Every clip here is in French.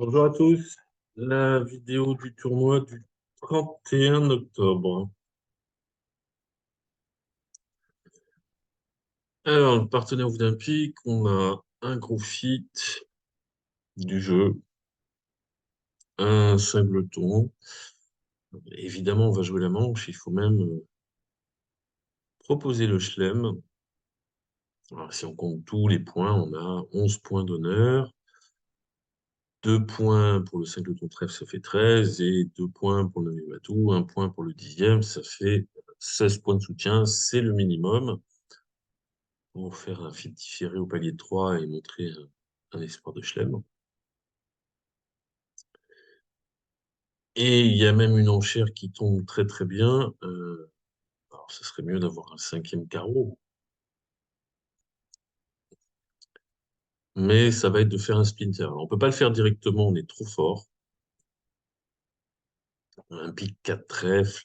Bonjour à tous. La vidéo du tournoi du 31 octobre. Alors, le partenaire olympique, on a un gros fit du jeu, un singleton. Évidemment, on va jouer la manche. Il faut même proposer le chelem. Alors, si on compte tous les points, on a 11 points d'honneur. 2 points pour le singleton trèfle, ça fait 13. Et 2 points pour le matou, 1 point pour le 10e, ça fait 16 points de soutien. C'est le minimum pour faire un fil différé au palier de 3 et montrer un espoir de chelem. Et il y a même une enchère qui tombe très très bien. Alors, ce serait mieux d'avoir un 5e carreau. Mais ça va être de faire un splinter. Alors, on ne peut pas le faire directement, on est trop fort. Un pic 4 trèfle,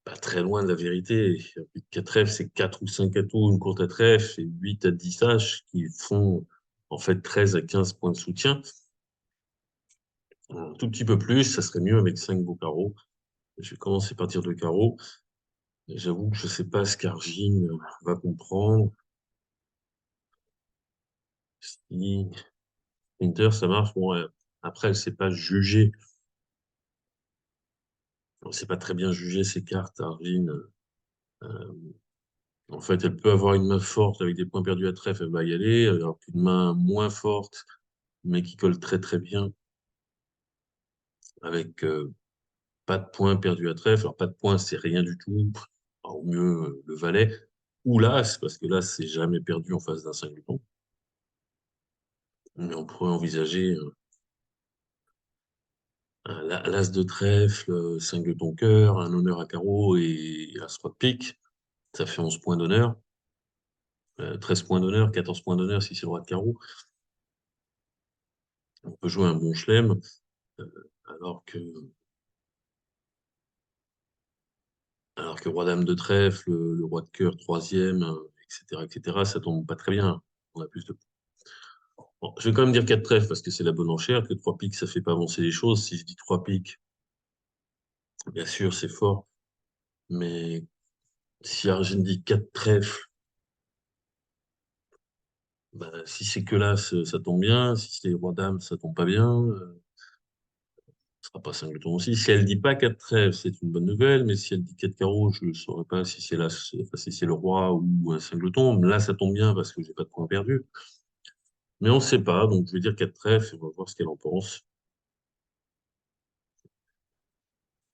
pas très loin de la vérité. Un pic 4 trèfle, c'est 4 ou 5 atouts, une courte à trèfle, et 8 à 10 H qui font en fait 13 à 15 points de soutien. Un tout petit peu plus, ça serait mieux avec 5 beaux carreaux. Je vais commencer par dire de carreaux. J'avoue que je ne sais pas ce qu'Argine va comprendre. Si Inter, ça marche. Bon, après, elle ne sait pas juger. Elle ne sait pas très bien juger ses cartes, Argine. Euh, En fait, elle peut avoir une main forte avec des points perdus à trèfle, elle va y aller. Alors qu'une main moins forte, mais qui colle très très bien, avec pas de points perdus à trèfle. Alors, pas de points, c'est rien du tout. Alors, au mieux, le valet. Ou l'as, parce que l'as, c'est jamais perdu en face d'un singleton. Mais on pourrait envisager l'as de trèfle, 5 de ton cœur, un honneur à carreau et as-roi de pique. Ça fait 11 points d'honneur. 13 points d'honneur, 14 points d'honneur si c'est le roi de carreau. On peut jouer un bon chelem, euh, alors que, alors que roi dame de trèfle, le roi de cœur, troisième, etc., etc., ça tombe pas très bien. On a plus de... Bon, je vais quand même dire 4 trèfles parce que c'est la bonne enchère, que 3 piques, ça fait pas avancer les choses. Si je dis 3 piques, bien sûr, c'est fort. Mais si Argine dit 4 trèfles, bah, si c'est que là, ça tombe bien. Si c'est roi dame, ça tombe pas bien. Ce sera pas singleton aussi. Si elle dit pas 4 trèfles, c'est une bonne nouvelle. Mais si elle dit 4 carreaux, je ne saurais pas si c'est là, enfin, si c'est le roi ou un singleton. Là, ça tombe bien parce que j'ai pas de points perdus. Mais on ne sait pas. Donc, je vais dire 4 trèfles et on va voir ce qu'elle en pense.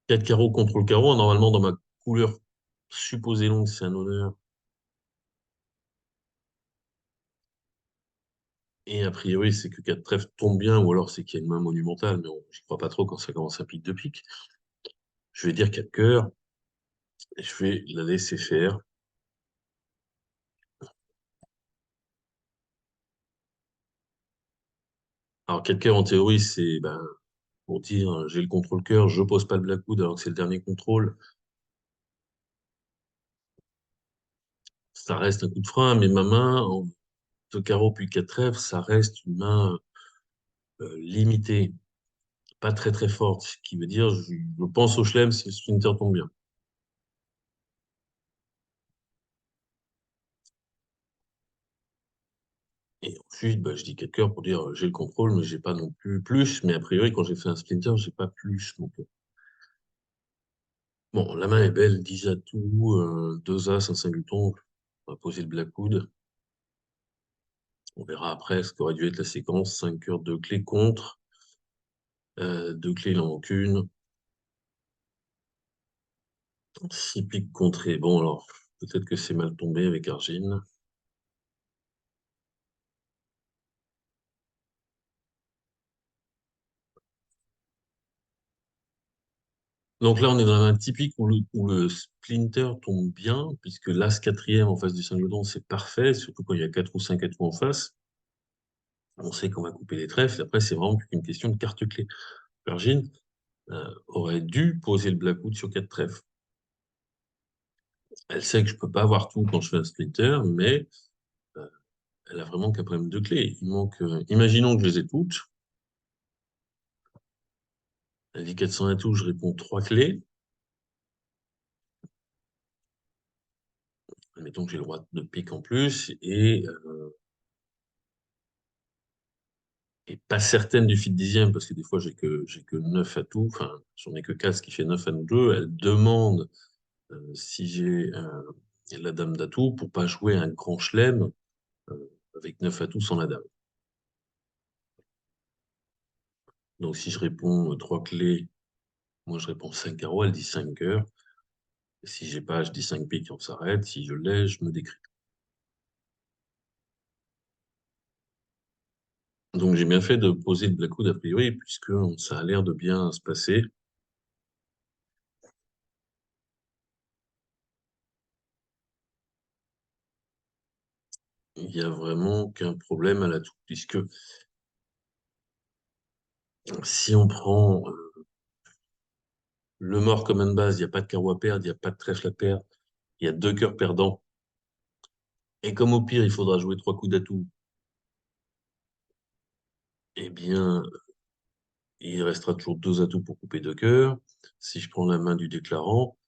4 carreaux contre le carreau. Normalement, dans ma couleur supposée longue, c'est un honneur. Et a priori, c'est que 4 trèfles tombe bien, ou alors c'est qu'il y a une main monumentale, mais j'y crois pas trop quand ça commence à pique de pique. Je vais dire 4 cœurs, et je vais la laisser faire. Alors, 4 cœurs, en théorie, c'est ben, pour dire j'ai le contrôle cœur, je pose pas le blackwood alors que c'est le dernier contrôle. Ça reste un coup de frein, mais ma main, en 2 carreaux puis 4 trèfles, ça reste une main limitée, pas très très forte, ce qui veut dire je pense au chelem si le splinter tombe bien. Et ensuite, bah, je dis 4 cœurs pour dire j'ai le contrôle, mais j'ai pas non plus plus. Mais a priori, quand j'ai fait un splinter, j'ai pas plus. Donc, bon, la main est belle, 10 atouts, 2 as, un singleton. On va poser le blackwood. On verra après ce qu'aurait dû être la séquence. 5 cœurs, 2 clés contre. 2 clés, il en manque une. 6 piques contrées. Bon, alors, peut-être que c'est mal tombé avec Argine. Donc là, on est dans un typique où le splinter tombe bien, puisque l'as quatrième en face du singleton, c'est parfait, surtout quand il y a 4 ou 5 atouts en face. On sait qu'on va couper les trèfles. Après, c'est vraiment qu'une question de carte clé. Virgin aurait dû poser le blackwood sur 4 trèfles. Elle sait que je peux pas avoir tout quand je fais un splinter, mais euh, elle a vraiment qu'un problème de clé. Il manque, imaginons que je les ai toutes. Elle dit 400 atouts, je réponds 3 clés. Admettons que j'ai le roi de pique en plus et pas certaine du fit dixième parce que des fois j'ai que 9 atouts, enfin j'en ai que 4, ce qui fait 9 à nous deux. Elle demande si j'ai la dame d'atout pour pas jouer un grand chelem avec 9 atouts sans la dame. Donc si je réponds 3 clés, moi je réponds 5 carreaux, elle dit 5 cœurs. Si j'ai pas, je dis 5 piques, on s'arrête. Si je l'ai, je me décris. Donc j'ai bien fait de poser le black a priori, puisque ça a l'air de bien se passer. Il n'y a vraiment qu'un problème à l'atout, puisque si on prend le mort comme une base, il n'y a pas de carreau à perdre, il n'y a pas de trèfle à perdre, il y a 2 cœurs perdants. Et comme au pire, il faudra jouer 3 coups d'atout, eh bien, il restera toujours 2 atouts pour couper 2 cœurs. Si je prends la main du déclarant,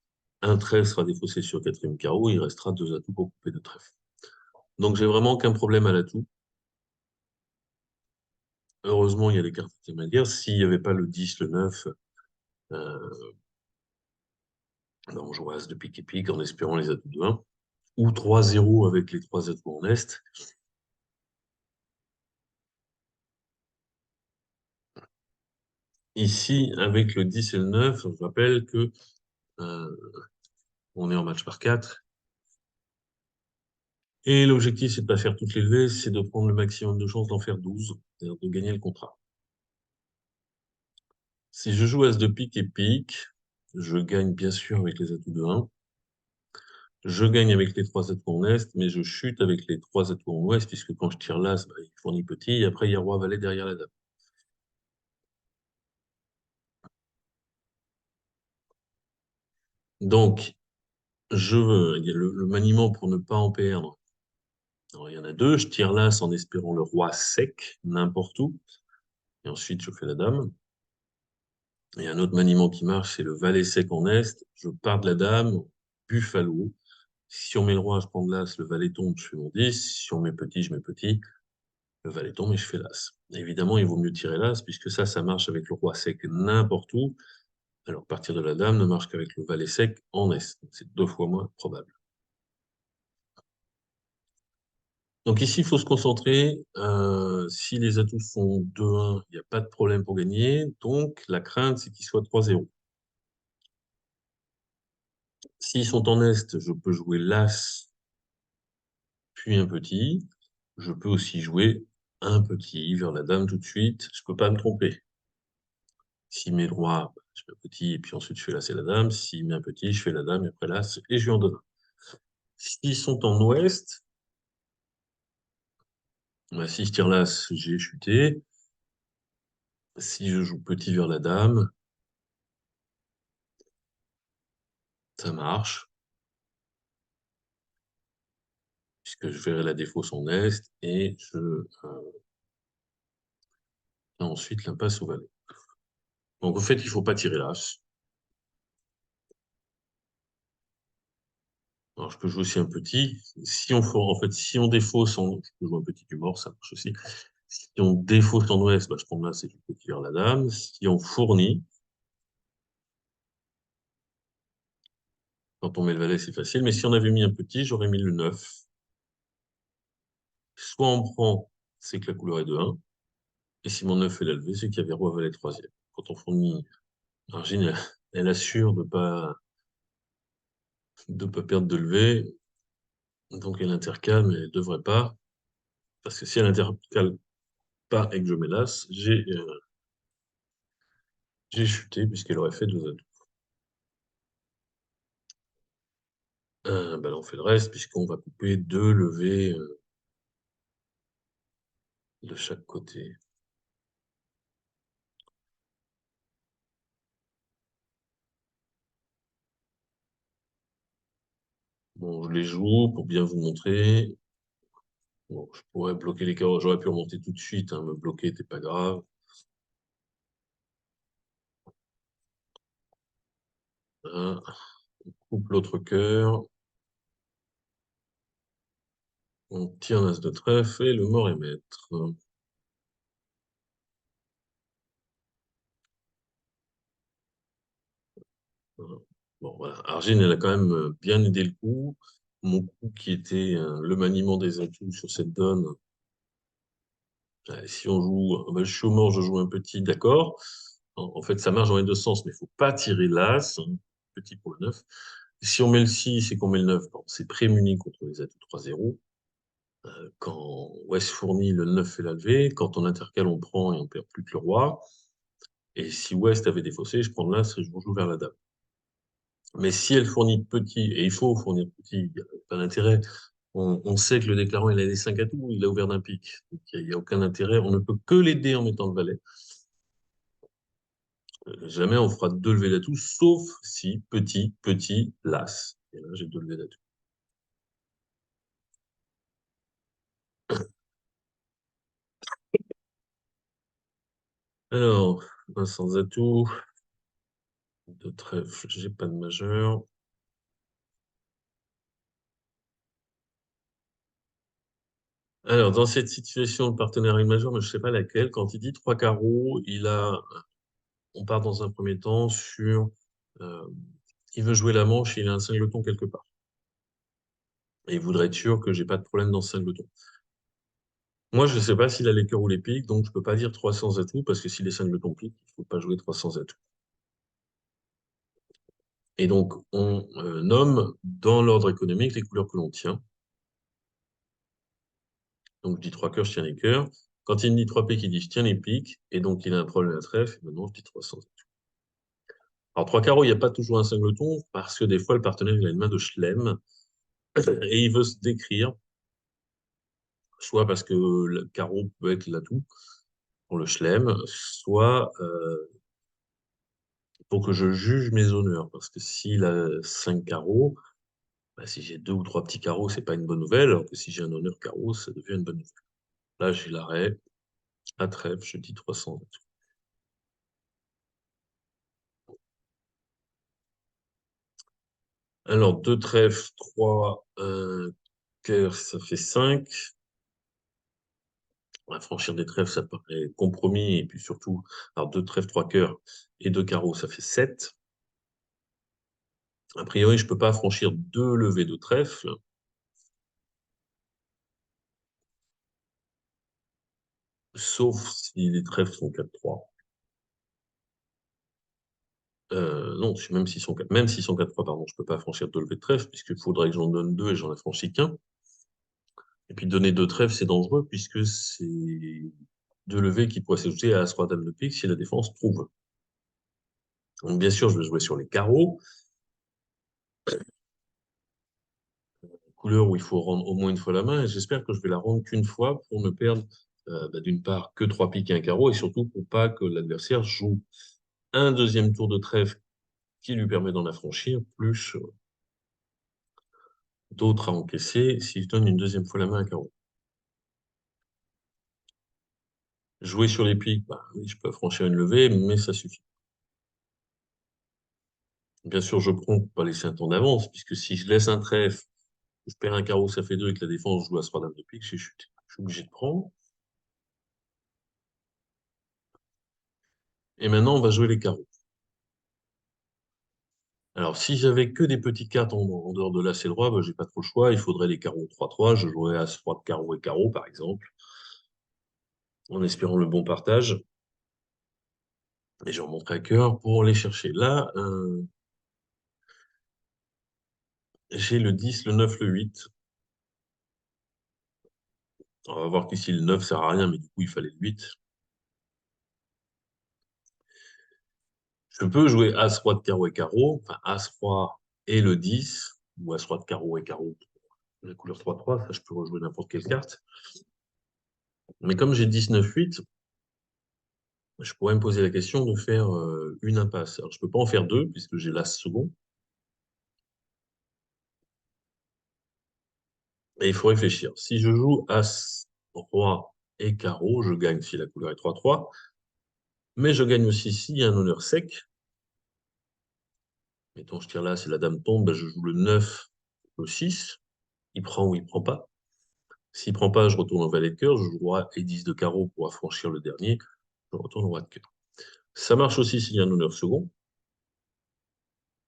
un trèfle sera défaussé sur le quatrième carreau, il restera 2 atouts pour couper 2 trèfles. Donc j'ai vraiment qu'un problème à l'atout. Heureusement, il y a des cartes intermédiaires. S'il n'y avait pas le 10, le 9, ben on jouerait As de pique et pique en espérant les atouts de 1. Ou 3-0 avec les 3 atouts en Est. Ici, avec le 10 et le 9, je rappelle que euh, on est en match par 4. Et l'objectif, c'est de ne pas faire toutes les levées, c'est de prendre le maximum de chances d'en faire 12, c'est-à-dire de gagner le contrat. Si je joue As de pique et pique, je gagne bien sûr avec les atouts de 1. Je gagne avec les 3 atouts en Est, mais je chute avec les 3 atouts en Ouest, puisque quand je tire l'As, bah, il fournit petit, et après il y a Roi-Valet derrière la Dame. Donc, il y a le maniement pour ne pas en perdre. Alors, il y en a deux. Je tire l'As en espérant le Roi sec, n'importe où, et ensuite je fais la Dame. Et un autre maniement qui marche, c'est le Valet sec en Est. Je pars de la Dame, Buffalo. Si on met le Roi, je prends de l'As, le Valet tombe, je fais mon 10. Si on met petit, je mets petit. Le Valet tombe et je fais l'As. Évidemment, il vaut mieux tirer l'As, puisque ça marche avec le Roi sec n'importe où. Alors, partir de la Dame ne marche qu'avec le Valet sec en Est. C'est 2 fois moins probable. Donc ici, il faut se concentrer. Si les atouts sont 2-1, il n'y a pas de problème pour gagner. Donc, la crainte, c'est qu'ils soient 3-0. S'ils sont en Est, je peux jouer l'As, puis un petit. Je peux aussi jouer un petit vers la Dame tout de suite. Je ne peux pas me tromper. S'il met le Roi, je fais un petit, et puis ensuite je fais l'As et la Dame. S'il met un petit, je fais la Dame, et après l'As, et je lui en donne un. S'ils sont en Ouest, bah, si je tire l'As, j'ai chuté. Si je joue petit vers la Dame, ça marche, puisque je verrai la défausse en Est, et je fais ensuite l'impasse au Valet. Donc, en fait, il ne faut pas tirer l'As. Alors, je peux jouer aussi un petit. Si on défausse je peux jouer un petit du mort, ça marche aussi. Si on défausse en Ouest, bah, je prends l'As et je petit vers la Dame. Si on fournit, quand on met le Valet, c'est facile. Mais si on avait mis un petit, j'aurais mis le 9. Soit on prend, c'est que la couleur est de 1. Et si mon 9 est la levée, c'est qu'il y avait Roi Valet troisième. Quand on fournit, Argine, elle assure de pas perdre de levée. Donc elle intercale, mais elle ne devrait pas. Parce que si elle intercale pas et que je mets l'As, j'ai chuté puisqu'elle aurait fait 2 atouts. Bah là, on fait le reste puisqu'on va couper 2 levées de chaque côté. Bon, je les joue pour bien vous montrer. Bon, je pourrais bloquer les carreaux. J'aurais pu remonter tout de suite, hein, me bloquer n'était pas grave. On coupe l'autre cœur. On tire l'as de trèfle et le mort est maître. Voilà. Bon, voilà. Argine, elle a quand même bien aidé le coup. Mon coup qui était le maniement des atouts sur cette donne. Si on joue, bah, je suis au mort, je joue un petit, d'accord. En fait, ça marche dans les deux sens, mais il ne faut pas tirer l'as, hein, petit pour le 9. Si on met le 6 et qu'on met le 9, bon, c'est prémuni contre les atouts 3-0. Quand West fournit, le 9 fait la levée. Quand on intercale, on prend et on perd plus que le roi. Et si West avait défaussé, je prends l'as et je joue vers la dame. Mais si elle fournit petit, et il faut fournir petit, il n'y a pas d'intérêt. On sait que le déclarant, il a les 5 atouts, il a ouvert d'un pic. Donc, il n'y a aucun intérêt. On ne peut que l'aider en mettant le valet. Jamais on fera deux levées d'atouts, sauf si petit, petit, l'as. Et là, j'ai deux levées d'atouts. Alors, un sans atout, de trèfle, j'ai pas de majeur. Alors, dans cette situation, le partenaire a une majeure, mais je ne sais pas laquelle. Quand il dit trois carreaux, on part dans un premier temps sur, euh, il veut jouer la manche, il a un singleton quelque part. Et il voudrait être sûr que j'ai pas de problème dans ce singleton. Moi, je ne sais pas s'il a les cœurs ou les piques, donc je ne peux pas dire 300 atouts, parce que si les singletons piquent, il ne faut pas jouer 300 atouts. Et donc, on nomme dans l'ordre économique les couleurs que l'on tient. Donc, je dis trois cœurs, je tiens les cœurs. Quand il me dit trois piques, il dit je tiens les piques. Et donc, il a un problème à trèfle. Et maintenant, je dis 300. Alors, trois carreaux, il n'y a pas toujours un singleton parce que des fois, le partenaire il a une main de chelem et il veut se décrire, soit parce que le carreau peut être l'atout pour le chelem, soit pour que je juge mes honneurs. Parce que s'il a cinq carreaux, bah, si j'ai deux ou trois petits carreaux, c'est pas une bonne nouvelle, alors que si j'ai un honneur carreau, ça devient une bonne nouvelle. Là, j'ai l'arrêt à trèfle, je dis 300. Alors, deux trèfles, trois cœurs, ça fait 5. Franchir des trèfles, ça paraît compromis. Et puis surtout, alors deux trèfles, trois cœurs et deux carreaux, ça fait 7. A priori, je ne peux pas franchir deux levées de trèfle, sauf si les trèfles sont 4-3. Non, même s'ils sont 4, même s'ils sont 4-3, pardon, je ne peux pas franchir deux levées de trèfle, puisqu'il faudrait que j'en donne deux et j'en ai franchi qu'un. Et puis donner deux trèfles, c'est dangereux, puisque c'est deux levées qui pourraient s'ajouter à As-Roi Dame de pique si la défense trouve. Donc, bien sûr, je vais jouer sur les carreaux, couleur où il faut rendre au moins une fois la main, et j'espère que je vais la rendre qu'une fois pour ne perdre, d'une part, que trois piques et un carreau, et surtout pour pas que l'adversaire joue un deuxième tour de trèfle qui lui permet d'en affranchir, plus d'autres à encaisser si je donne une deuxième fois la main à un carreau. Jouer sur les piques, bah, oui, je peux affranchir une levée, mais ça suffit. Bien sûr, je prends pour pas laisser un temps d'avance, puisque si je laisse un trèfle, je perds un carreau, ça fait 2 et que la défense joue à 3 dames de pique, j'ai chuté. Je suis obligé de prendre. Et maintenant, on va jouer les carreaux. Alors, si j'avais que des petites cartes en dehors de l'As et le Roi, bah, j'ai pas trop le choix. Il faudrait les carreaux 3-3. Je jouerais As, Roi de carreau et carreau, par exemple, en espérant le bon partage. Et j'en remonterai à cœur pour les chercher. Là, j'ai le 10, le 9, le 8. On va voir qu'ici, le 9 sert à rien, mais du coup, il fallait le 8. Je peux jouer As, Roi de carreau et carreau, enfin As, Roi et le 10, ou As, Roi de carreau et carreau, la couleur 3-3, ça je peux rejouer n'importe quelle carte. Mais comme j'ai 19-8, je pourrais me poser la question de faire une impasse. Alors je ne peux pas en faire deux, puisque j'ai l'As second, et il faut réfléchir. Si je joue As, Roi et carreau, je gagne si la couleur est 3-3, mais je gagne aussi s'il y a un honneur sec, Mettons, je tire là, si la dame tombe, ben, je joue le 9, le 6. Il prend ou il prend pas. S'il prend pas, je retourne au valet de cœur, je joue roi et 10 de carreau pour affranchir le dernier. Je retourne au roi de cœur. Ça marche aussi s'il y a un honneur second,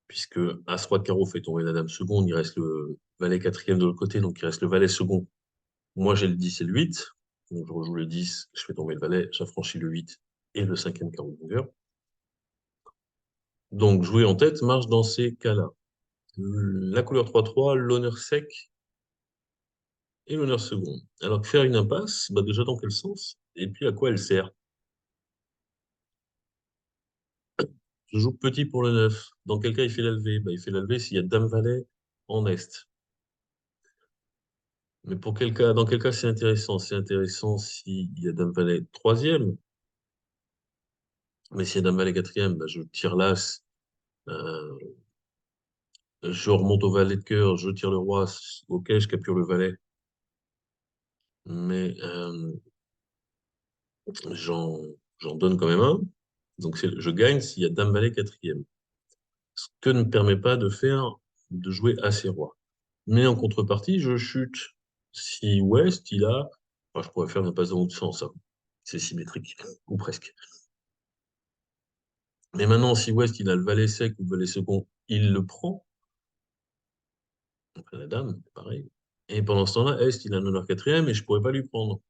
puisque As-Roi de carreau fait tomber la dame seconde, il reste le valet quatrième de l'autre côté, donc il reste le valet second. Moi, j'ai le 10 et le 8, donc je rejoue le 10, je fais tomber le valet, j'affranchis le 8 et le cinquième carreau de longueur. Donc, jouer en tête marche dans ces cas-là. La couleur 3-3, l'honneur sec et l'honneur second. Alors que faire une impasse, bah déjà dans quel sens? Et puis à quoi elle sert? Je joue petit pour le 9. Dans quel cas il fait la levée? Bah, il fait la levée s'il y a dame-valet en est. Mais pour quel cas, dans quel cas c'est intéressant? C'est intéressant s'il y a dame-valet troisième. Mais s'il y a dame-valet quatrième, bah, je tire l'as, euh, je remonte au valet de cœur, je tire le roi, ok, je capture le valet. Mais j'en, j'en donne quand même un. Donc je gagne s'il y a dame-valet quatrième. Ce que ne me permet pas de faire, de jouer assez roi. Mais en contrepartie, je chute. Si Ouest, il a, enfin, je pourrais faire une passe dans l'autre sens, hein. C'est symétrique, ou presque. Mais maintenant, si Ouest, il a le valet sec ou le valet second, il le prend. Après la dame, pareil. Et pendant ce temps-là, Est, il a un honneur quatrième et je pourrais pas lui prendre.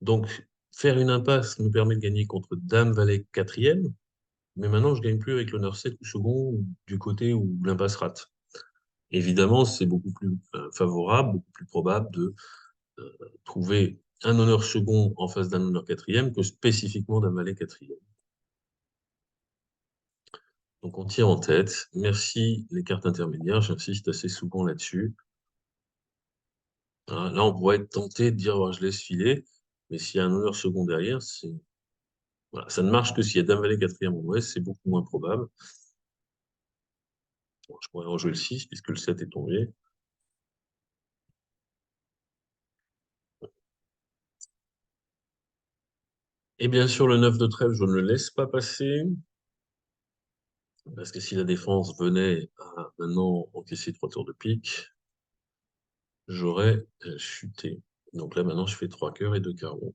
Donc, faire une impasse me permet de gagner contre dame, valet quatrième. Mais maintenant, je gagne plus avec l'honneur 7 ou second du côté où l'impasse rate. Évidemment, c'est beaucoup plus favorable, beaucoup plus probable de trouver un honneur second en face d'un honneur quatrième que spécifiquement d'un valet quatrième. Donc on tient en tête. Merci les cartes intermédiaires, j'insiste assez souvent là-dessus. Voilà, là, on pourrait être tenté de dire oh, je laisse filer, mais s'il y a un honneur second derrière, voilà, ça ne marche que s'il y a dame valet quatrième en ouest, c'est beaucoup moins probable. Bon, je pourrais rejouer le 6 puisque le 7 est tombé. Et bien sûr, le 9 de trèfle, je ne le laisse pas passer. Parce que si la défense venait à maintenant encaisser 3 tours de pique, j'aurais chuté. Donc là, maintenant, je fais 3 cœurs et 2 carreaux.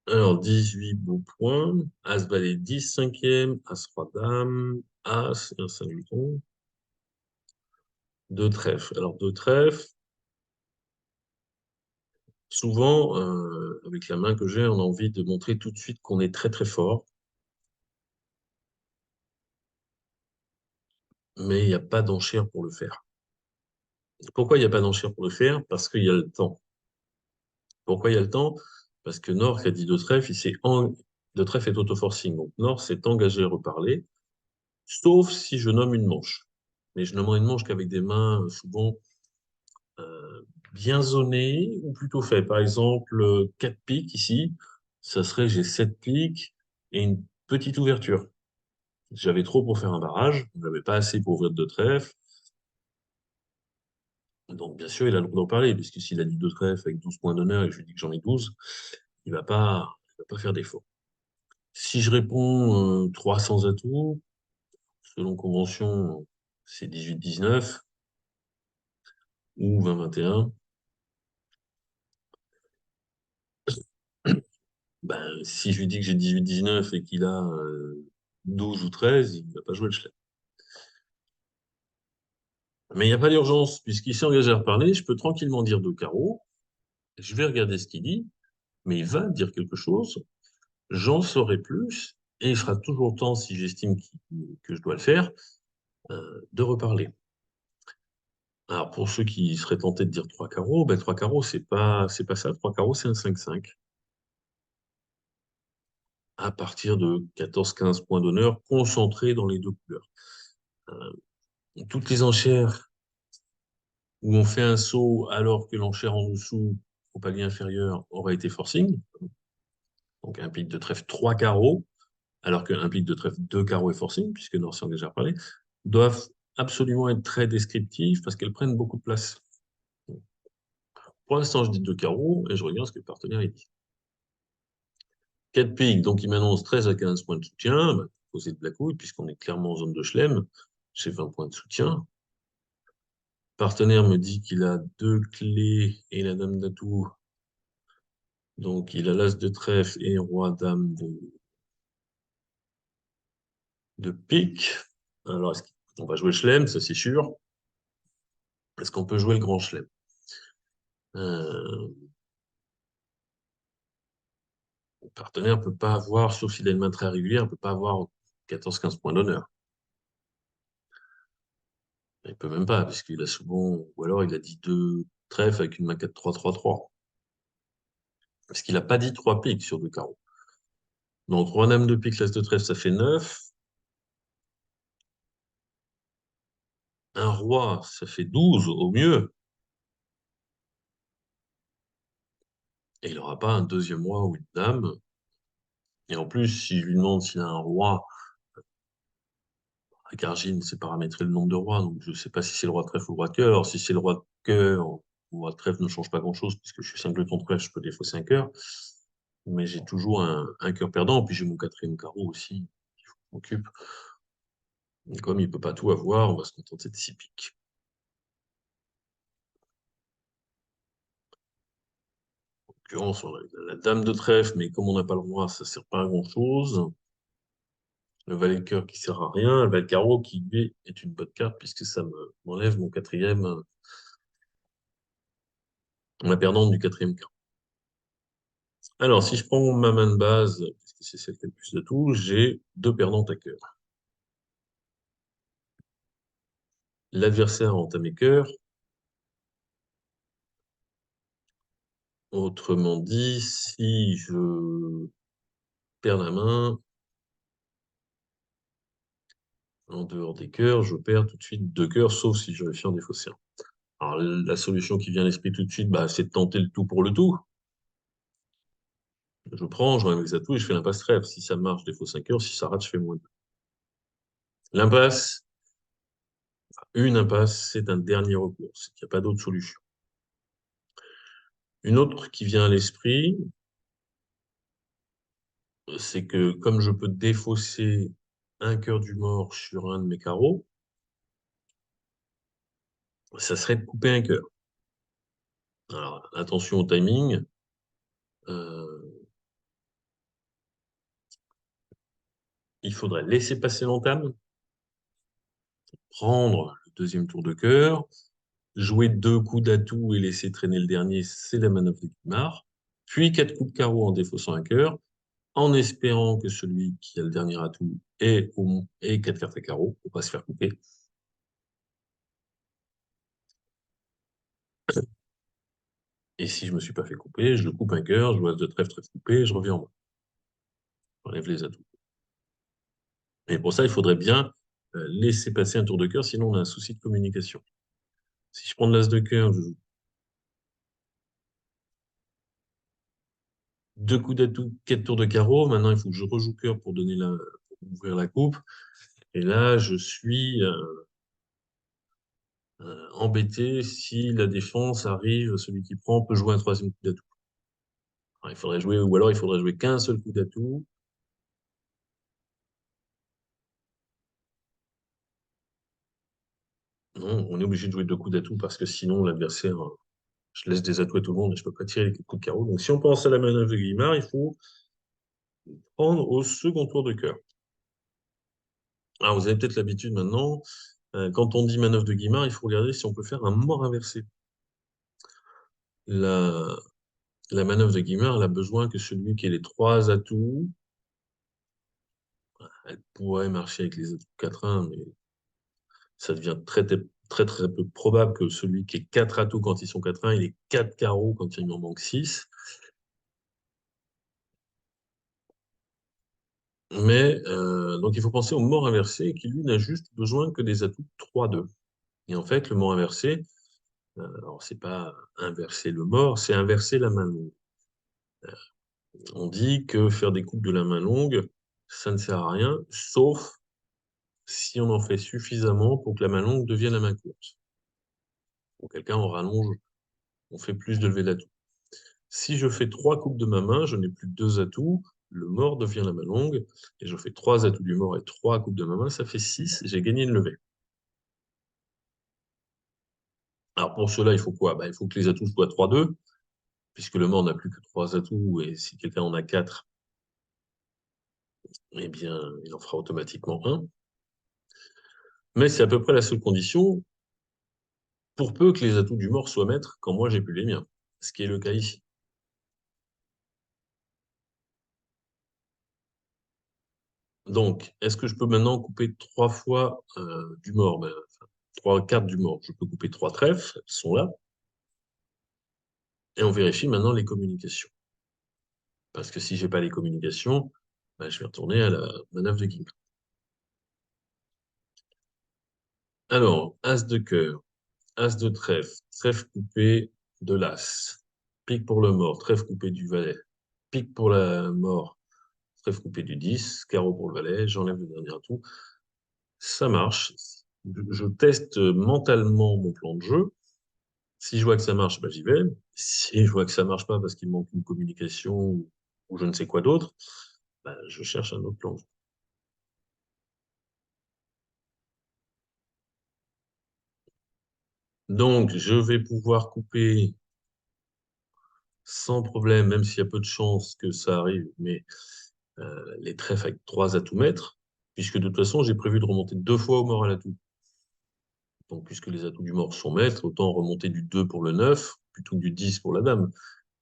Alors, 18 beaux points. As, valet, 10, cinquième. As, roi, dame. As, et un 5 jetons. Deux trèfles. Alors, deux trèfles. Souvent, avec la main que j'ai, on a envie de montrer tout de suite qu'on est très très fort. Mais il n'y a pas d'enchère pour le faire. Pourquoi il n'y a pas d'enchère pour le faire? Parce qu'il y a le temps. Pourquoi il y a le temps? Parce que Nord, qui a dit de trèfle, de trèfle est auto-forcing. Donc Nord s'est engagé à reparler, sauf si je nomme une manche. Mais je nommerai une manche qu'avec des mains souvent euh, bien zonées ou plutôt faibles. Par exemple, 4 piques ici, ça serait j'ai 7 piques et une petite ouverture. J'avais trop pour faire un barrage, je n'avais pas assez pour ouvrir de trèfle. Donc bien sûr, il a le droit d'en parler, puisque s'il a dit de trèfle avec 12 points d'honneur et que je lui dis que j'en ai 12, il va pas faire défaut. Si je réponds 300 atouts, selon convention, c'est 18-19 ou 20-21. Ben, si je lui dis que j'ai 18-19 et qu'il a 12 ou 13, il ne va pas jouer le chelem. Mais il n'y a pas d'urgence, puisqu'il s'est engagé à reparler, je peux tranquillement dire deux carreaux, je vais regarder ce qu'il dit, mais il va dire quelque chose, j'en saurai plus, et il sera toujours temps, si j'estime que je dois le faire, de reparler. Alors, pour ceux qui seraient tentés de dire trois carreaux, ben, trois carreaux, c'est pas ça. Trois carreaux, c'est un 5-5. À partir de 14-15 points d'honneur concentrés dans les deux couleurs. Euh, toutes les enchères où on fait un saut alors que l'enchère en dessous, au palier inférieur, aurait été forcing. Donc, un pic de trèfle 3 carreaux, alors qu'un pic de trèfle 2 carreaux est forcing, puisque Nord s'en a déjà parlé, doivent absolument être très descriptifs parce qu'elles prennent beaucoup de place. Pour l'instant, je dis 2 carreaux et je regarde ce que le partenaire il dit. 4 piques, donc il m'annonce 13 à 15 points de soutien. Bah, poser de la couille, puisqu'on est clairement en zone de chelem. J'ai 20 points de soutien. Partenaire me dit qu'il a 2 clés et la dame d'atout. Donc il a l'as de trèfle et roi dame de pique. Alors, on va jouer chelem, ça c'est sûr. Est-ce qu'on peut jouer le grand chelem? Le partenaire ne peut pas avoir, sauf s'il a une main très régulière, ne peut pas avoir 14-15 points d'honneur. Il ne peut même pas, puisqu'il a souvent, ou alors il a dit 2 trèfles avec une main 4-3-3-3. Parce qu'il n'a pas dit 3 piques sur 2 carreaux. Donc, roi dame de pique, l'as de trèfle, ça fait 9. Un roi, ça fait 12 au mieux. Et il n'aura pas un deuxième roi ou une dame. Et en plus, si je lui demande s'il a un roi, avec Argine, c'est paramétrer le nombre de rois. Donc, je ne sais pas si c'est le roi de trèfle ou le roi de cœur. Alors, si c'est le roi de cœur, le roi de trèfle ne change pas grand-chose, puisque je suis singleton de trèfle, je peux défausser un cœur. Mais j'ai toujours un cœur perdant. Puis j'ai mon quatrième carreau aussi, qui m'occupe. Et comme il ne peut pas tout avoir, on va se contenter de 6 piques. En l'occurrence, on a la dame de trèfle, mais comme on n'a pas le roi, ça ne sert pas à grand-chose. Le valet de cœur qui sert à rien. Le valet de carreau qui, lui, est une bonne carte, puisque ça m'enlève mon quatrième, ma perdante du quatrième carreau. Alors, si je prends ma main de base, puisque c'est celle qui a le plus de tout, j'ai 2 perdantes à cœur. L'adversaire a entamé cœur. Autrement dit, si je perds la main, en dehors des cœurs, je perds tout de suite 2 cœurs, sauf si je réussis en défausser un. Alors, la solution qui vient à l'esprit tout de suite, bah, c'est de tenter le tout pour le tout. Je prends, je ramène les atouts et je fais l'impasse trèfle. Si ça marche, je défausse un cœur. Si ça rate, je fais moins 2. L'impasse, une impasse, c'est un dernier recours. Il n'y a pas d'autre solution. Une autre qui vient à l'esprit, c'est que comme je peux défausser un cœur du mort sur un de mes carreaux, ça serait de couper un cœur. Alors, attention au timing. Il faudrait laisser passer l'entame, prendre le deuxième tour de cœur, jouer 2 coups d'atout et laisser traîner le dernier, c'est la manœuvre de Guimard, puis 4 coups de carreau en défaussant un cœur, en espérant que celui qui a le dernier atout ait 4 cartes à carreau pour pas se faire couper. Et si je me suis pas fait couper, je le coupe un cœur, je vois de trèfle coupé, je reviens en bas. J'enlève les atouts. Mais pour ça, il faudrait bien laisser passer un tour de cœur, sinon on a un souci de communication. Si je prends de l'as de cœur, je joue 2 coups d'atout, 4 tours de carreau. Maintenant, il faut que je rejoue cœur pour ouvrir la coupe. Et là, je suis embêté si la défense arrive, celui qui prend peut jouer un troisième coup d'atout. Il faudrait jouer, ou alors il faudrait jouer qu'un seul coup d'atout. Non, on est obligé de jouer 2 coups d'atout parce que sinon l'adversaire, je laisse des atouts à tout le monde et je ne peux pas tirer les coups de carreau. Donc si on pense à la manœuvre de Guimard, il faut prendre au second tour de cœur. Alors vous avez peut-être l'habitude maintenant, quand on dit manœuvre de Guimard, il faut regarder si on peut faire un mort inversé. La, la manœuvre de Guimard, elle a besoin que celui qui ait les 3 atouts, elle pourrait marcher avec les atouts 4-1, mais ça devient très, très, très, très peu probable que celui qui ait 4 atouts quand ils sont 4-1, il ait 4 carreaux quand il en manque 6. Mais donc il faut penser au mort inversé qui, lui, n'a juste besoin que des atouts 3-2. Et en fait, le mort inversé, alors c'est pas inverser le mort, c'est inverser la main longue. On dit que faire des coupes de la main longue, ça ne sert à rien, sauf si on en fait suffisamment pour que la main longue devienne la main courte. Auquel cas, on rallonge on fait plus de levée d'atout. Si je fais trois coupes de ma main, je n'ai plus que deux atouts. Le mort devient la main longue. Et je fais trois atouts du mort et trois coupes de ma main. Ça fait 6. J'ai gagné une levée. Alors pour cela, il faut quoi? Il faut que les atouts soient 3-2, puisque le mort n'a plus que trois atouts. Et si quelqu'un en a 4, eh bien, il en fera automatiquement un. Mais c'est à peu près la seule condition, pour peu que les atouts du mort soient maîtres quand moi j'ai plus les miens. Ce qui est le cas ici. Donc, est-ce que je peux maintenant couper trois fois du mort? Enfin, trois cartes du mort. Je peux couper trois trèfles, elles sont là. Et on vérifie maintenant les communications. Parce que si j'ai pas les communications, je vais retourner à la manœuvre de King. Alors, As de cœur, As de trèfle, trèfle coupé de l'As, pique pour le mort, trèfle coupé du valet, pique pour la mort, trèfle coupé du 10, carreau pour le valet, j'enlève le dernier atout. Ça marche. Je teste mentalement mon plan de jeu. Si je vois que ça marche, j'y vais. Si je vois que ça marche pas parce qu'il manque une communication ou je ne sais quoi d'autre, je cherche un autre plan. Donc, je vais pouvoir couper sans problème, même s'il y a peu de chances que ça arrive, mais les trèfles avec trois atouts maîtres, puisque de toute façon, j'ai prévu de remonter deux fois au mort à l'atout. Donc, puisque les atouts du mort sont maîtres, autant remonter du 2 pour le 9 plutôt que du 10 pour la dame.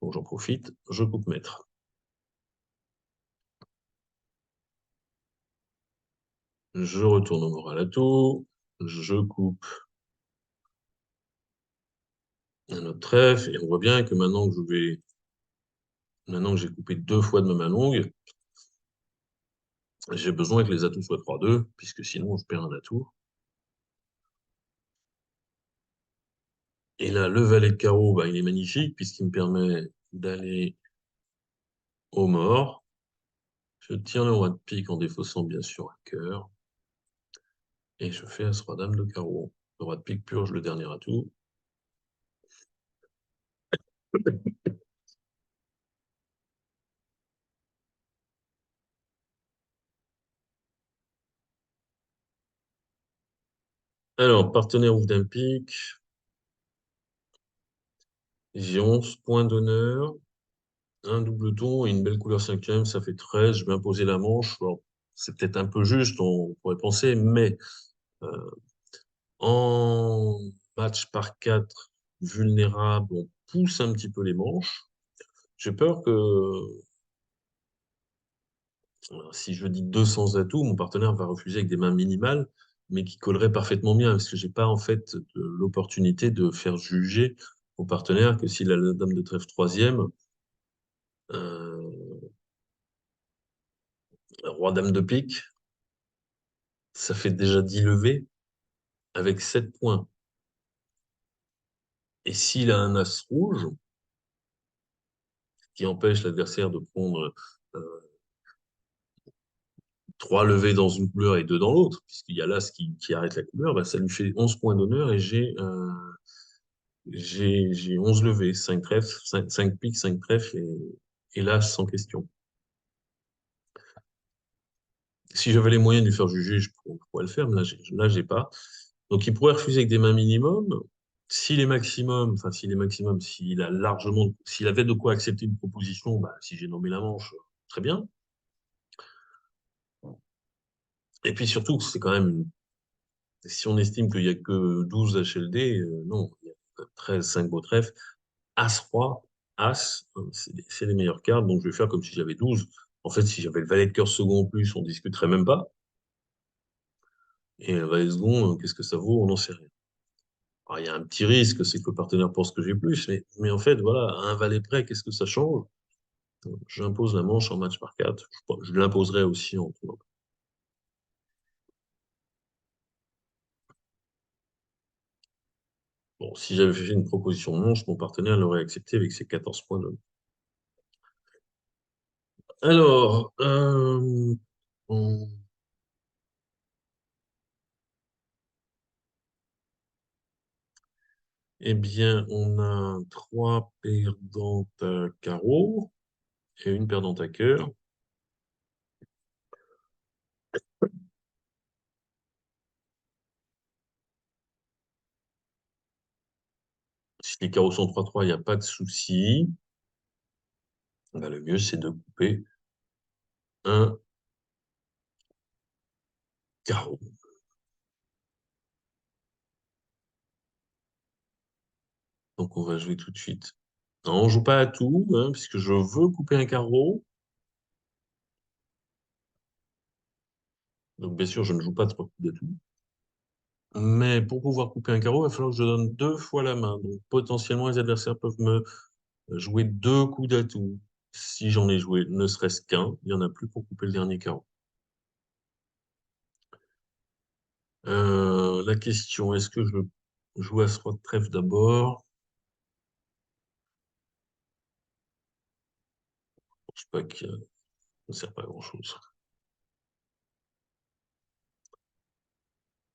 Donc, j'en profite, je coupe maître. Je retourne au mort à l'atout, je coupe un autre trèfle, et on voit bien que maintenant que j'ai coupé deux fois de ma main longue, j'ai besoin que les atouts soient 3-2, puisque sinon je perds un atout. Et là, le valet de carreau, il est magnifique, puisqu'il me permet d'aller au mort. Je tiens le roi de pique en défaussant bien sûr un cœur. Et je fais as roi dame de carreau. Le roi de pique purge le dernier atout. Alors, partenaire ouf d'un pique. J'ai 11 points d'honneur. Un double ton et une belle couleur cinquième, ça fait 13. Je vais imposer la manche. Alors, c'est peut-être un peu juste, on pourrait penser, mais euh, en match par 4 vulnérable, on pousse un petit peu les manches. J'ai peur que si je dis 200 atouts, mon partenaire va refuser avec des mains minimales, mais qui colleraient parfaitement bien, parce que j'ai pas en fait l'opportunité de faire juger au partenaire que s'il a la dame de trèfle troisième, euh, roi dame de pique, ça fait déjà 10 levées avec 7 points. Et s'il a un as rouge, qui empêche l'adversaire de prendre trois levées dans une couleur et deux dans l'autre, puisqu'il y a l'as qui arrête la couleur, ça lui fait 11 points d'honneur et j'ai 11 levées, 5 trèfles, 5 piques, 5 trèfles et l'as sans question. Si j'avais les moyens de lui faire juger, je pourrais le faire, mais là, j'ai pas. Donc, il pourrait refuser avec des mains minimum. S'il a largement, s'il avait de quoi accepter une proposition, si j'ai nommé la manche, très bien. Et puis surtout, c'est quand même si on estime qu'il n'y a que 12 HLD, non, il y a 13, 5 beaux trèfles. As-Roi, As, c'est les meilleures cartes, donc je vais faire comme si j'avais 12. En fait, si j'avais le valet de cœur second en plus, on discuterait même pas. Et le valet second, qu'est-ce que ça vaut? On n'en sait rien. Alors, il y a un petit risque, c'est que le partenaire pense que j'ai plus, mais en fait, voilà, à un valet près, qu'est-ce que ça change? J'impose la manche en match par 4. Je l'imposerai aussi en tournoi. Bon, si j'avais fait une proposition de manche, mon partenaire l'aurait accepté avec ses 14 points de... Alors, on- Eh bien, on a 3 perdantes à carreau et une perdante à cœur. Si les carreaux sont 3-3, il n'y a pas de souci. Bah, le mieux, c'est de couper un carreau. Donc, on va jouer tout de suite. Non, on ne joue pas à tout, hein, puisque je veux couper un carreau. Donc, bien sûr, je ne joue pas 3 coups d'atout. Mais pour pouvoir couper un carreau, il va falloir que je donne 2 fois la main. Donc, potentiellement, les adversaires peuvent me jouer 2 coups d'atout. Si j'en ai joué ne serait-ce qu'un, il n'y en a plus pour couper le dernier carreau. La question, est-ce que je joue à ce roi de trèfle d'abord? Je pense pas que ça ne sert pas à grand-chose.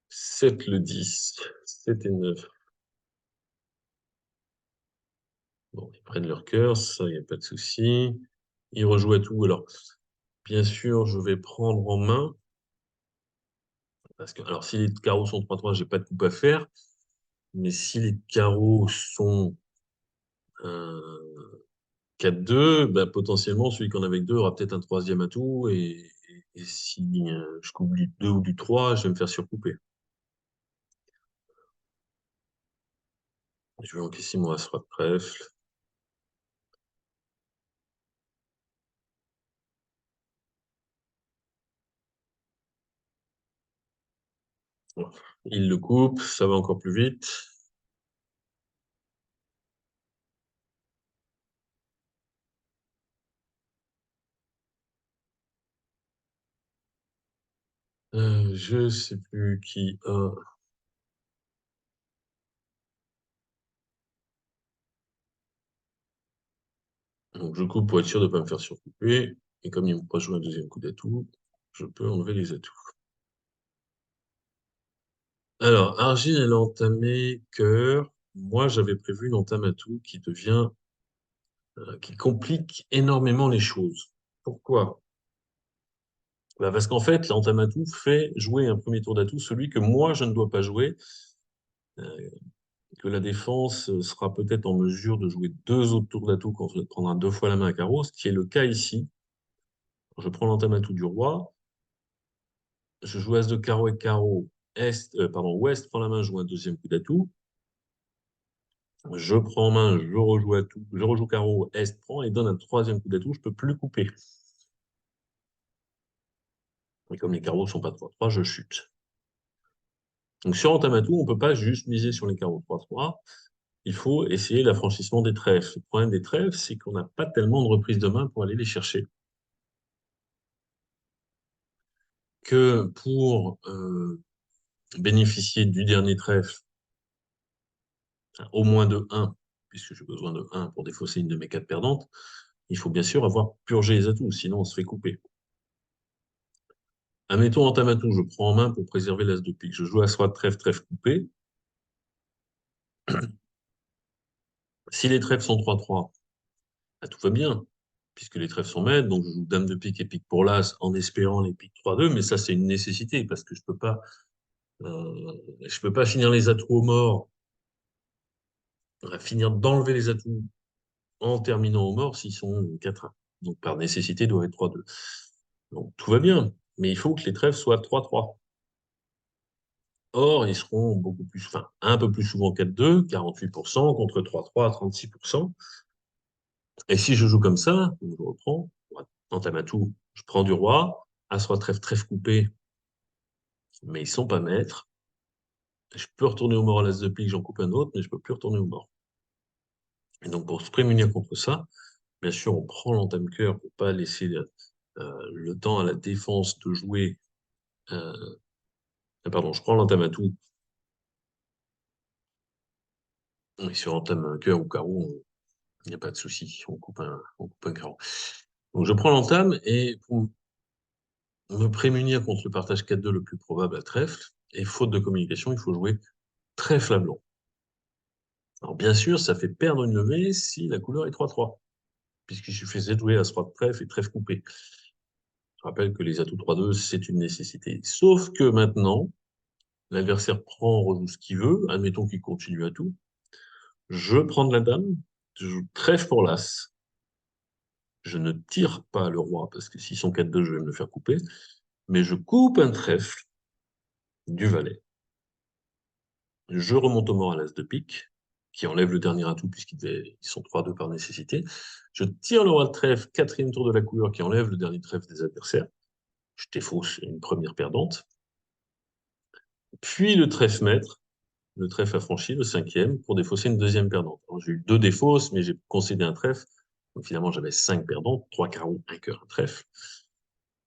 7 le 10, 7 et 9. Bon, ils prennent leur cœur, ça, il n'y a pas de souci. Ils rejouent à tout. Alors, bien sûr, je vais prendre en main. Parce que, alors, si les carreaux sont 3-3, j'ai pas de coupe à faire. Mais si les carreaux sont 4-2, bah, potentiellement, celui qui en a avec 2 aura peut-être un troisième atout. Et si je coupe du 2 ou du 3, je vais me faire surcouper. Je vais encaisser mon as-roi de trèfle. Il le coupe, ça va encore plus vite. Je sais plus qui a. Donc je coupe pour être sûr de ne pas me faire surcouper. Et comme il me pas jouer un deuxième coup d'atout, je peux enlever les atouts. Alors, Argile, elle a entamé cœur. Moi, j'avais prévu une entame atout qui devient, qui complique énormément les choses. Pourquoi? Bah, parce qu'en fait, l'entame atout fait jouer un premier tour d'atout, celui que moi, je ne dois pas jouer, euh, que la défense sera peut-être en mesure de jouer 2 autres tours d'atout quand on prendra 2 fois la main à carreau, ce qui est le cas ici. Je prends l'entame atout du roi, je joue as de carreau et carreau, ouest prend la main, je joue un deuxième coup d'atout, je prends en main, je rejoue atout, je rejoue carreau, est prend et donne un troisième coup d'atout, je peux plus couper. Et comme les carreaux ne sont pas 3-3, je chute. Donc sur entame atout, on ne peut pas juste miser sur les carreaux 3-3, il faut essayer l'affranchissement des trèfles. Le problème des trèfles, c'est qu'on n'a pas tellement de reprise de main pour aller les chercher. Que pour bénéficier du dernier trèfle, au moins de 1, puisque j'ai besoin de 1 pour défausser une de mes 4 perdantes, il faut bien sûr avoir purgé les atouts, sinon on se fait couper. Admettons en tamatou, je prends en main pour préserver l'as de pique. Je joue à soit trèfle, trèfle coupé. Si les trèfles sont 3-3, bah, tout va bien, puisque les trèfles sont maîtres, donc je joue dame de pique et pique pour l'as en espérant les piques 3-2, mais ça c'est une nécessité, parce que je peux pas finir les atouts au mort, finir d'enlever les atouts en terminant au mort s'ils sont 4-1. Donc par nécessité, ils doivent être 3-2. Donc tout va bien, mais il faut que les trèfles soient 3-3. Or, ils seront beaucoup plus, enfin, un peu plus souvent 4-2, 48% contre 3-3 à 36%. Et si je joue comme ça, je reprends, entame à tout, je prends du roi, as-roi trèfle, trèfle coupé, mais ils sont pas maîtres. Je peux retourner au mort à l'as de pique, j'en coupe un autre, mais je peux plus retourner au mort. Et donc, pour se prémunir contre ça, bien sûr, on prend l'entame-cœur pour pas laisser le temps à la défense de jouer. Pardon, je prends l'entame à tout. Et sur entame-cœur ou carreau, il n'y a pas de souci, on coupe un carreau. Donc, je prends l'entame et pour me prémunir contre le partage 4-2 le plus probable à trèfle, et faute de communication, il faut jouer trèfle à blanc. Alors, bien sûr, ça fait perdre une levée si la couleur est 3-3, puisqu'il suffisait de jouer As-Roi de trèfle et trèfle coupé. Je rappelle que les atouts 3-2, c'est une nécessité. Sauf que maintenant, l'adversaire prend, rejoue ce qu'il veut, admettons qu'il continue à tout. Je prends de la dame, je joue trèfle pour l'As. Je ne tire pas le roi, parce que s'ils sont 4-2, je vais me le faire couper, mais je coupe un trèfle du valet. Je remonte au mort à l'As de pique, qui enlève le dernier atout, puisqu'ils sont 3-2 par nécessité. Je tire le roi de trèfle, quatrième tour de la couleur, qui enlève le dernier trèfle des adversaires. Je défausse une première perdante. Puis le trèfle maître, le trèfle affranchi, le cinquième, pour défausser une deuxième perdante. J'ai eu deux défausses, mais j'ai concédé un trèfle. Donc finalement, j'avais 5 perdantes, 3 carreaux, un cœur, un trèfle.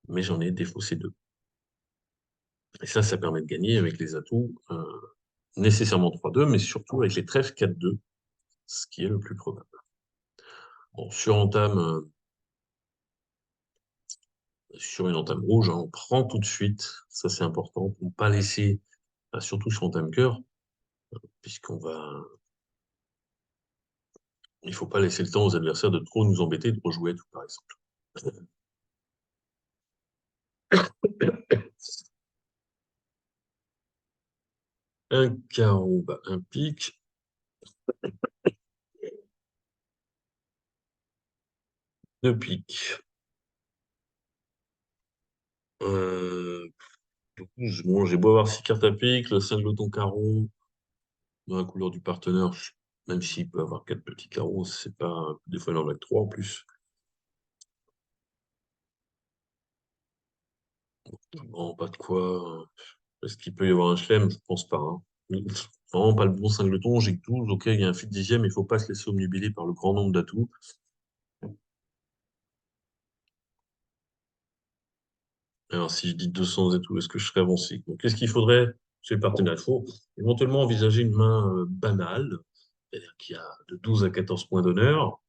Mais j'en ai défaussé 2. Et ça permet de gagner avec les atouts nécessairement 3-2, mais surtout avec les trèfles 4-2, ce qui est le plus probable. Bon, sur une entame rouge, hein, on prend tout de suite, ça c'est important, pour ne pas laisser, surtout sur entame cœur, puisqu'on va... Il ne faut pas laisser le temps aux adversaires de trop nous embêter, de rejouer tout, par exemple. Un carreau, un pique, deux piques. Bon, j'ai beau avoir 6 cartes à pique, le singleton carreau, dans la couleur du partenaire, même s'il peut avoir 4 petits carreaux, c'est pas. Des fois, il en a que 3 en plus. Bon, pas de quoi. Est-ce qu'il peut y avoir un chelem? Je pense pas, hein. Vraiment pas le bon singleton, j'ai que 12. Ok, il y a un fil dixième, il ne faut pas se laisser obnubiler par le grand nombre d'atouts. Alors, si je dis 200 atouts, est-ce que je serais avancé? Donc, qu'est-ce qu'il faudrait chez le partenaire? Il faut éventuellement envisager une main banale, c'est-à-dire qui a de 12 à 14 points d'honneur.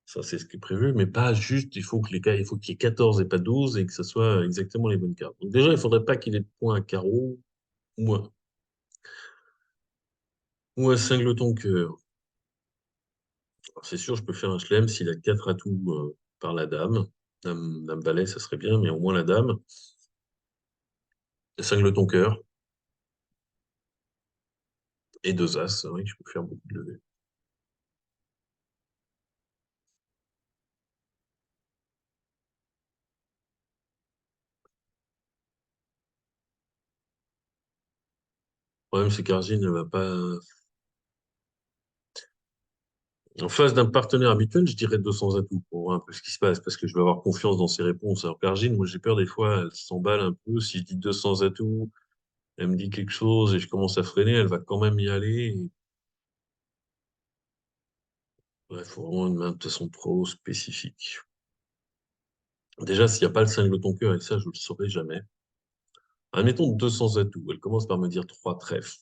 Ça, c'est ce qui est prévu, mais pas juste, il faut qu'il y ait 14 et pas 12 et que ce soit exactement les bonnes cartes. Donc déjà, il ne faudrait pas qu'il ait de points à carreau ou un singleton cœur. Alors, c'est sûr, je peux faire un chelem s'il a 4 atouts par la dame. Dame valet, ça serait bien, mais au moins la dame. Singleton cœur et deux as, c'est vrai que je peux faire beaucoup de levées. Le problème, c'est qu'Argine ne va pas. En face d'un partenaire habituel, je dirais 200 atouts pour voir un peu ce qui se passe, parce que je vais avoir confiance dans ses réponses. Alors qu'Argine, moi j'ai peur des fois, elle s'emballe un peu. Si je dis 200 atouts, elle me dit quelque chose et je commence à freiner, elle va quand même y aller. Il faut vraiment une main de toute façon trop spécifique. Déjà, s'il n'y a pas le singleton cœur, et ça, je ne le saurai jamais. Admettons 200 atouts. Elle commence par me dire 3 trèfles.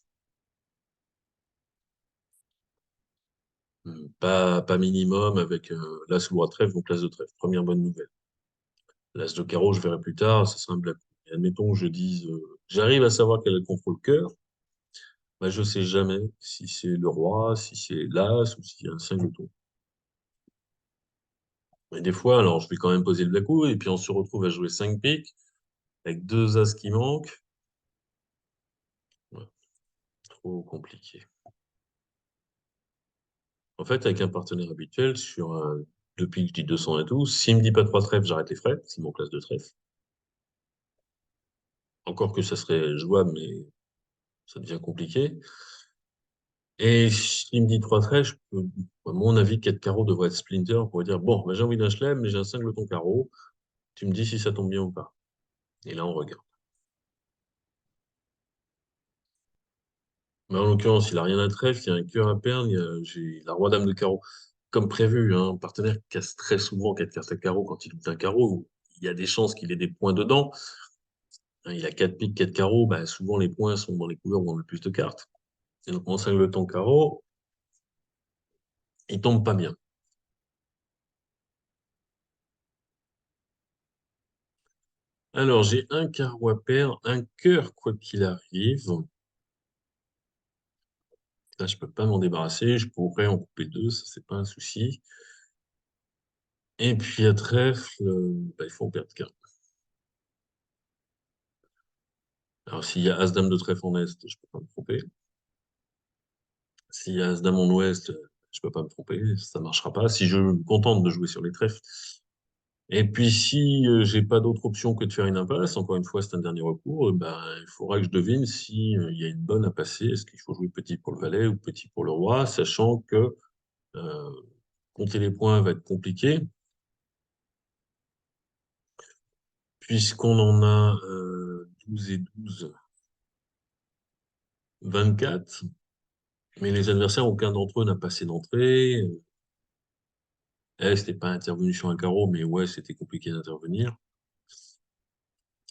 Pas minimum avec l'as ou le roi de trèfle, donc l'as de trèfle. Première bonne nouvelle. L'as de carreau, je verrai plus tard, ça sera un blague. Et admettons que je dise, j'arrive à savoir qu'elle contrôle le cœur, je ne sais jamais si c'est le roi, si c'est l'as ou s'il y a un singleton. Et des fois, alors je vais quand même poser le black et puis on se retrouve à jouer 5 piques avec deux as qui manquent. Ouais, trop compliqué. En fait, avec un partenaire habituel, sur un, depuis que je dis 200 et tout, s'il ne me dit pas 3 trèfles, j'arrête les frais, c'est mon classe de trèfle. Encore que ça serait jouable, mais ça devient compliqué. Et s'il me dit 3 trèfles, à mon avis, 4 carreaux devrait être splinter. On pourrait dire, bon, j'ai envie d'un chelem, mais j'ai un singleton carreau. Tu me dis si ça tombe bien ou pas. Et là, on regarde. Mais en l'occurrence, il n'a rien à trèfle, il y a un cœur à perdre, j'ai la roi dame de carreau. Comme prévu, hein, un partenaire casse très souvent 4 cartes à carreau quand il ouvre un carreau. Il y a des chances qu'il ait des points dedans. Hein, il a 4 piques, 4 carreaux, souvent les points sont dans les couleurs où on a le plus de cartes. Et donc, mon singleton carreau, il tombe pas bien. Alors, j'ai un carreau à perdre, un cœur quoi qu'il arrive. Là, je peux pas m'en débarrasser. Je pourrais en couper deux, ça, c'est pas un souci. Et puis à trèfle, bah, il faut en perdre qu'un. Alors, s'il y a As-Dame de trèfle en Est, je peux pas me tromper. S'il y a As-Dame en Ouest, je peux pas me tromper, ça marchera pas. Si je me contente de jouer sur les trèfles. Et puis, si j'ai pas d'autre option que de faire une impasse, encore une fois, c'est un dernier recours, ben, il faudra que je devine si, il y a une bonne à passer. Est-ce qu'il faut jouer petit pour le valet ou petit pour le roi, sachant que euh, compter les points va être compliqué, puisqu'on en a 12 et 12, 24, mais les adversaires, aucun d'entre eux n'a passé d'entrée. Est n'est pas intervenu sur un carreau, mais ouais, c'était compliqué d'intervenir.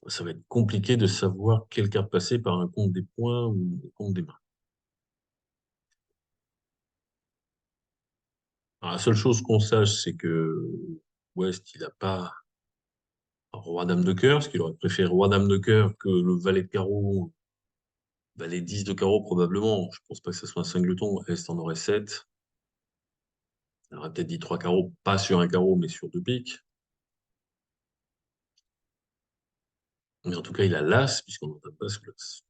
Ça va être compliqué de savoir quelle carte passer par un compte des points ou un compte des mains. Alors, la seule chose qu'on sache, c'est que West, il n'a pas roi-dame de cœur, parce qu'il aurait préféré roi-dame de cœur que le valet de carreau, valet 10 de carreau probablement. Je pense pas que ce soit un singleton. Est en aurait 7. Il aurait peut-être dit 3 carreaux, pas sur un carreau, mais sur deux piques. Mais en tout cas, il a l'as, puisqu'on n'entend pas sous l'as.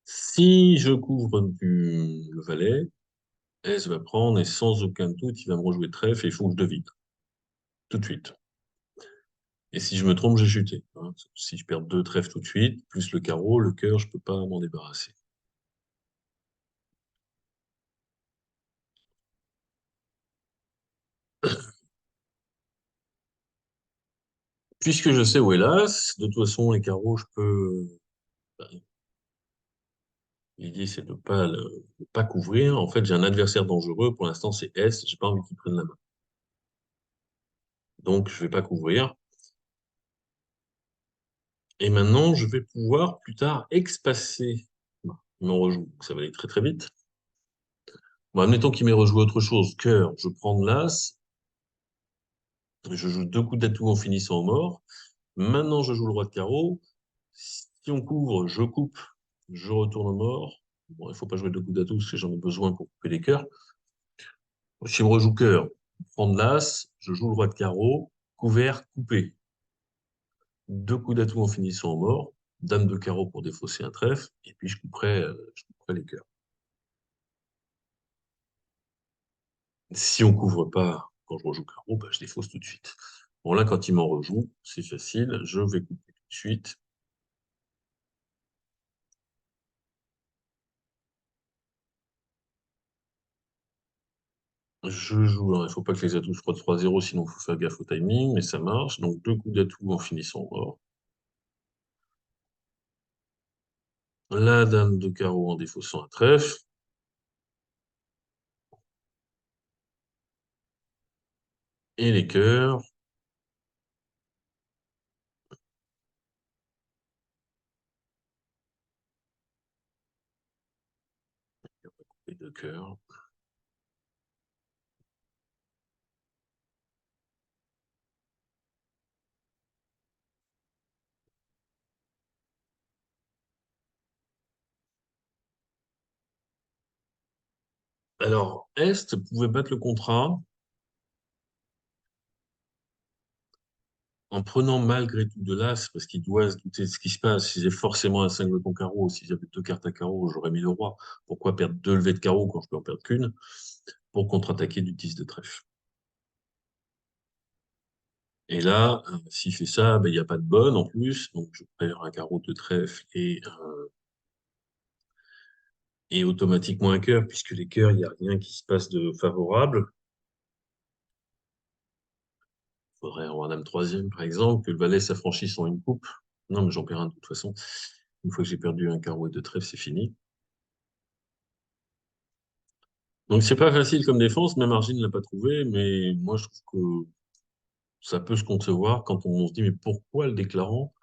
Si je couvre le valet, S va prendre et sans aucun doute, il va me rejouer trèfle et il faut que je devine. Tout de suite. Et si je me trompe, j'ai chuté, hein. Si je perds deux trèfles tout de suite, plus le carreau, le cœur, je peux pas m'en débarrasser. Puisque je sais où est l'as, de toute façon, les carreaux, je peux. Ben, l'idée, c'est de pas couvrir. En fait, j'ai un adversaire dangereux. Pour l'instant, c'est S. J'ai pas envie qu'il prenne la main. Donc, je vais pas couvrir. Et maintenant, je vais pouvoir plus tard expasser mon rejoue. Ça va aller très très vite. Bon, admettons qu'il m'ait rejoué autre chose. Cœur, je prends de l'as. Je joue deux coups d'atout en finissant au mort. Maintenant, je joue le roi de carreau. Si on couvre, je coupe, je retourne au mort. Bon, il faut pas jouer deux coups d'atout parce que j'en ai besoin pour couper les cœurs. Si on rejoue cœur, prendre l'as, je joue le roi de carreau, couvert, coupé. Deux coups d'atout en finissant au mort. Dame de carreau pour défausser un trèfle. Et puis je couperai les cœurs. Si on couvre pas quand je rejoue carreau, bah, je défausse tout de suite. Bon, là, quand il m'en rejoue, c'est facile. Je vais couper tout de suite. Je joue, alors, il ne faut pas que les atouts soient de 3-0, sinon il faut faire gaffe au timing, mais ça marche. Donc deux coups d'atout en finissant mort. La dame de carreau en défaussant un trèfle. Et les cœurs. Les deux cœurs. Alors, Est pouvait battre le contrat en prenant malgré tout de l'as, parce qu'il doit se douter de ce qui se passe. Si j'ai forcément un singleton carreau, si j'avais deux cartes à carreau, j'aurais mis le roi. Pourquoi perdre deux levées de carreau quand je peux en perdre qu'une pour contre-attaquer du 10 de trèfle? Et là, s'il fait ça, ben, il n'y a pas de bonne en plus, donc je perds un carreau de trèfle et automatiquement un cœur, puisque les cœurs, il n'y a rien qui se passe de favorable. Il faudrait un roi dame troisième, par exemple, que le valet s'affranchisse en une coupe. Non, mais j'en perds un de toute façon. Une fois que j'ai perdu un carreau et deux trèfles, c'est fini. Donc c'est pas facile comme défense, même Argine ne l'a pas trouvé, mais moi je trouve que ça peut se concevoir quand on se dit mais pourquoi le déclarant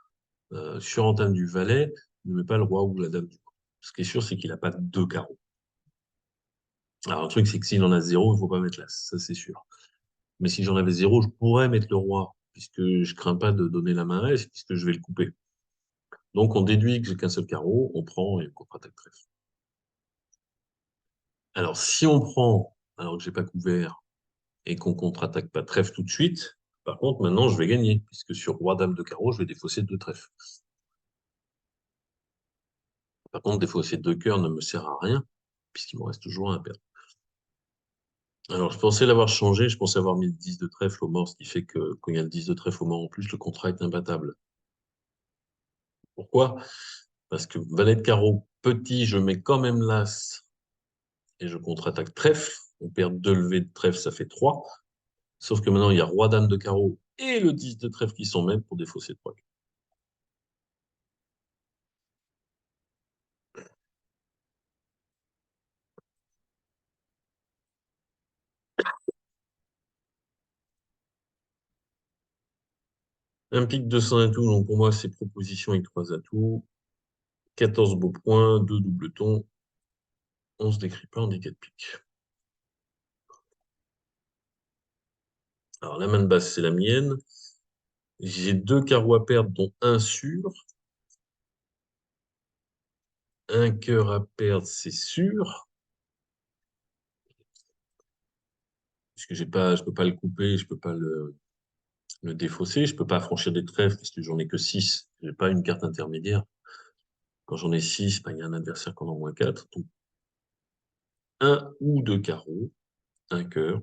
sur entame du valet ne met pas le roi ou la dame du coup. Ce qui est sûr, c'est qu'il n'a pas deux carreaux. Alors le truc, c'est que s'il en a zéro, il ne faut pas mettre l'as, ça c'est sûr. Mais si j'en avais zéro, je pourrais mettre le roi, puisque je crains pas de donner la main à S, puisque je vais le couper. Donc, on déduit que j'ai qu'un seul carreau, on prend et on contre-attaque trèfle. Alors, si on prend, alors que j'ai pas couvert, et qu'on contre-attaque pas trèfle tout de suite, par contre, maintenant, je vais gagner, puisque sur roi, dame de carreau, je vais défausser 2 trèfles. Par contre, défausser 2 cœurs ne me sert à rien, puisqu'il me reste toujours un à perdre. Alors, je pensais l'avoir changé, je pensais avoir mis le 10 de trèfle au mort, ce qui fait que quand il y a le 10 de trèfle au mort en plus, le contrat est imbattable. Pourquoi? Parce que valet de carreau petit, je mets quand même l'as et je contre-attaque trèfle. On perd 2 levées de trèfle, ça fait 3. Sauf que maintenant, il y a roi, dame de carreau et le 10 de trèfle qui s'en mêlent pour défausser 3. Un pic de 100 atouts, donc pour moi, c'est proposition avec 3 atouts. 14 beaux points, 2 doubletons. On se décrit pas, on dit 4 piques. Alors, la main de basse, c'est la mienne. J'ai 2 carreaux à perdre, dont un sûr. Un cœur à perdre, c'est sûr. Puisque je peux pas le couper, je peux pas le défausser, je peux pas franchir des trèfles parce que j'en ai que 6. J'ai pas une carte intermédiaire. Quand j'en ai 6, ben, il y a un adversaire qui en a au moins 4. Donc, un ou deux carreaux, un cœur,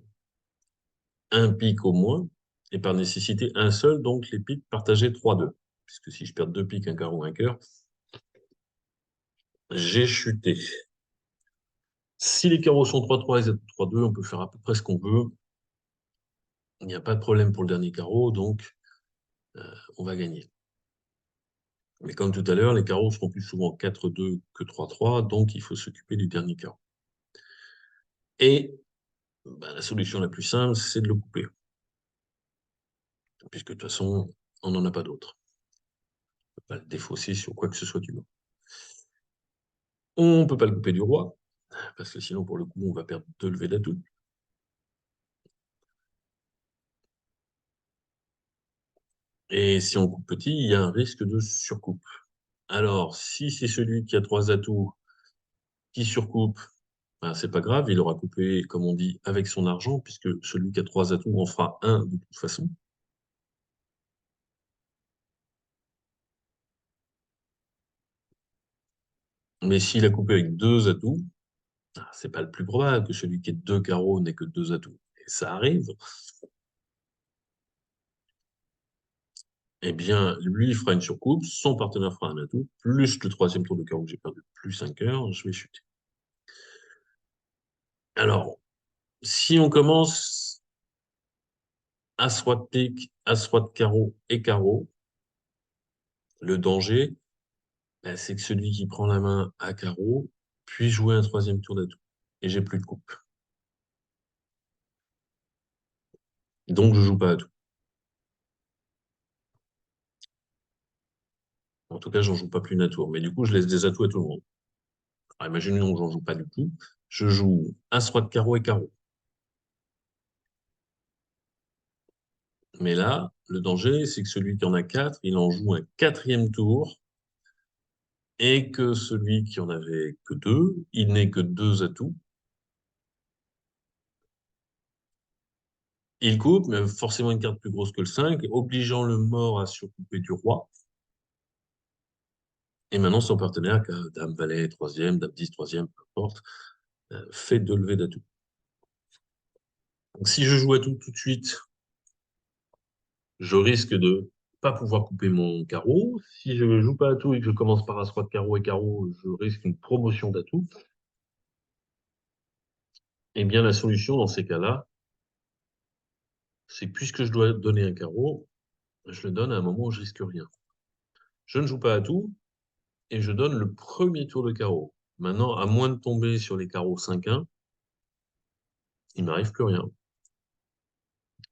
un pic au moins, et par nécessité un seul, donc les pics partagés 3-2. Puisque si je perds 2 pics, un carreau, un cœur, j'ai chuté. Si les carreaux sont 3-3 et Z 3-2, on peut faire à peu près ce qu'on veut. Il n'y a pas de problème pour le dernier carreau, donc on va gagner. Mais comme tout à l'heure, les carreaux seront plus souvent 4-2 que 3-3, donc il faut s'occuper du dernier carreau. Et bah, la solution la plus simple, c'est de le couper. Puisque de toute façon, on n'en a pas d'autre. On ne peut pas le défausser sur quoi que ce soit d'humain. On ne peut pas le couper du roi, parce que sinon, pour le coup, on va perdre 2 levées d'atout. Et si on coupe petit, il y a un risque de surcoupe. Alors, si c'est celui qui a 3 atouts qui surcoupe, ben, c'est pas grave, il aura coupé, comme on dit, avec son argent, puisque celui qui a 3 atouts en fera un de toute façon. Mais s'il a coupé avec 2 atouts, c'est pas le plus probable que celui qui ait 2 carreaux n'ait que 2 atouts. Et ça arrive. Eh bien, lui, il fera une surcoupe, son partenaire fera un atout, plus le troisième tour de carreau que j'ai perdu, plus un cœur, je vais chuter. Alors, si on commence As-Roi de pique, As-Roi de carreau et carreau, le danger, ben, c'est que celui qui prend la main à carreau puisse jouer un troisième tour d'atout. Et j'ai plus de coupe. Donc, je joue pas à tout. En tout cas, j'en joue pas plus d'un tour. Mais du coup, je laisse des atouts à tout le monde. Alors, imaginons que j'en joue pas du tout. Je joue As-Roi de carreau et carreau. Mais là, le danger, c'est que celui qui en a 4, il en joue un quatrième tour et que celui qui en avait que 2, il n'est que 2 atouts. Il coupe, mais forcément une carte plus grosse que le 5, obligeant le mort à surcouper du roi. Et maintenant, son partenaire, dame, valet, troisième, dame 10, troisième, peu importe, fait 2 levées d'atouts. Donc, si je joue à tout de suite, je risque de pas pouvoir couper mon carreau. Si je joue pas à tout et que je commence par As-Roi de carreau et carreau, je risque une promotion d'atout. Eh bien, la solution dans ces cas-là, c'est que puisque je dois donner un carreau, je le donne à un moment où je risque rien. Je ne joue pas à tout et je donne le premier tour de carreau. Maintenant, à moins de tomber sur les carreaux 5-1, il m'arrive plus rien.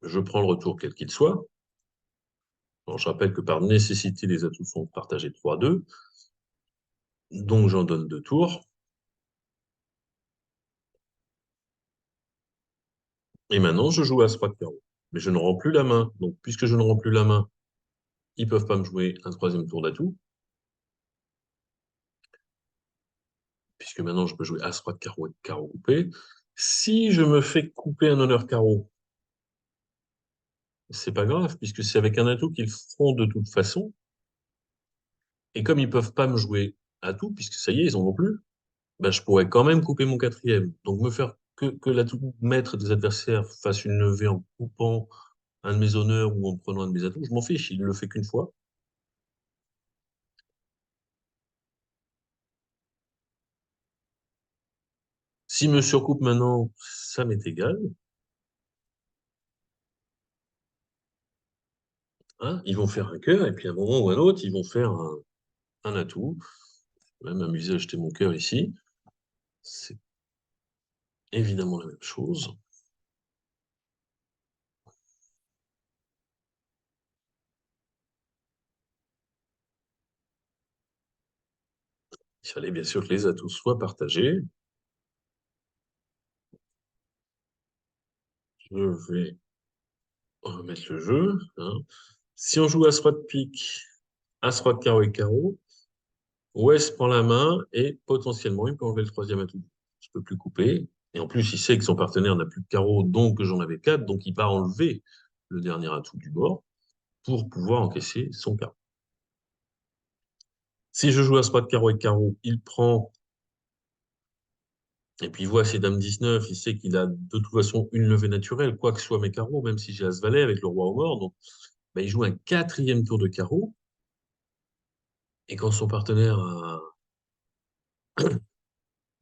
Je prends le retour quel qu'il soit. Alors, je rappelle que par nécessité, les atouts sont partagés 3-2. Donc, j'en donne 2 tours. Et maintenant, je joue à As-Roi de carreau. Mais je ne rends plus la main. Donc, puisque je ne rends plus la main, ils ne peuvent pas me jouer un troisième tour d'atout. puisque maintenant je peux jouer As-Roi de carreau et carreau coupé. Si je me fais couper un honneur carreau, c'est pas grave, puisque c'est avec un atout qu'ils feront de toute façon. Et comme ils peuvent pas me jouer atout, puisque ça y est, ils en ont plus, bah, je pourrais quand même couper mon quatrième. Donc me faire que l'atout maître des adversaires fasse une levée en coupant un de mes honneurs ou en prenant un de mes atouts, je m'en fiche, il ne le fait qu'une fois. S'il me surcoupe maintenant, ça m'est égal. Hein, ils vont faire un cœur, et puis à un moment ou à un autre, ils vont faire un atout. Je vais même m'amuser à jeter mon cœur ici. C'est évidemment la même chose. Il fallait bien sûr que les atouts soient partagés. Je vais remettre le jeu. Hein. Si on joue As-Roi de pique, As-Roi de carreau et carreau, Wes prend la main et potentiellement il peut enlever le troisième atout. Je peux plus couper. Et en plus, il sait que son partenaire n'a plus de carreau, donc j'en avais quatre, donc il va enlever le dernier atout du bord pour pouvoir encaisser son carreau. Si je joue As-Roi de carreau et carreau, il prend, et puis il voit ses dames 19, il sait qu'il a de toute façon une levée naturelle, quoi que soient mes carreaux, même si j'ai As-Valet avec le roi au mort. Donc, bah, il joue un quatrième tour de carreau. Et quand son partenaire a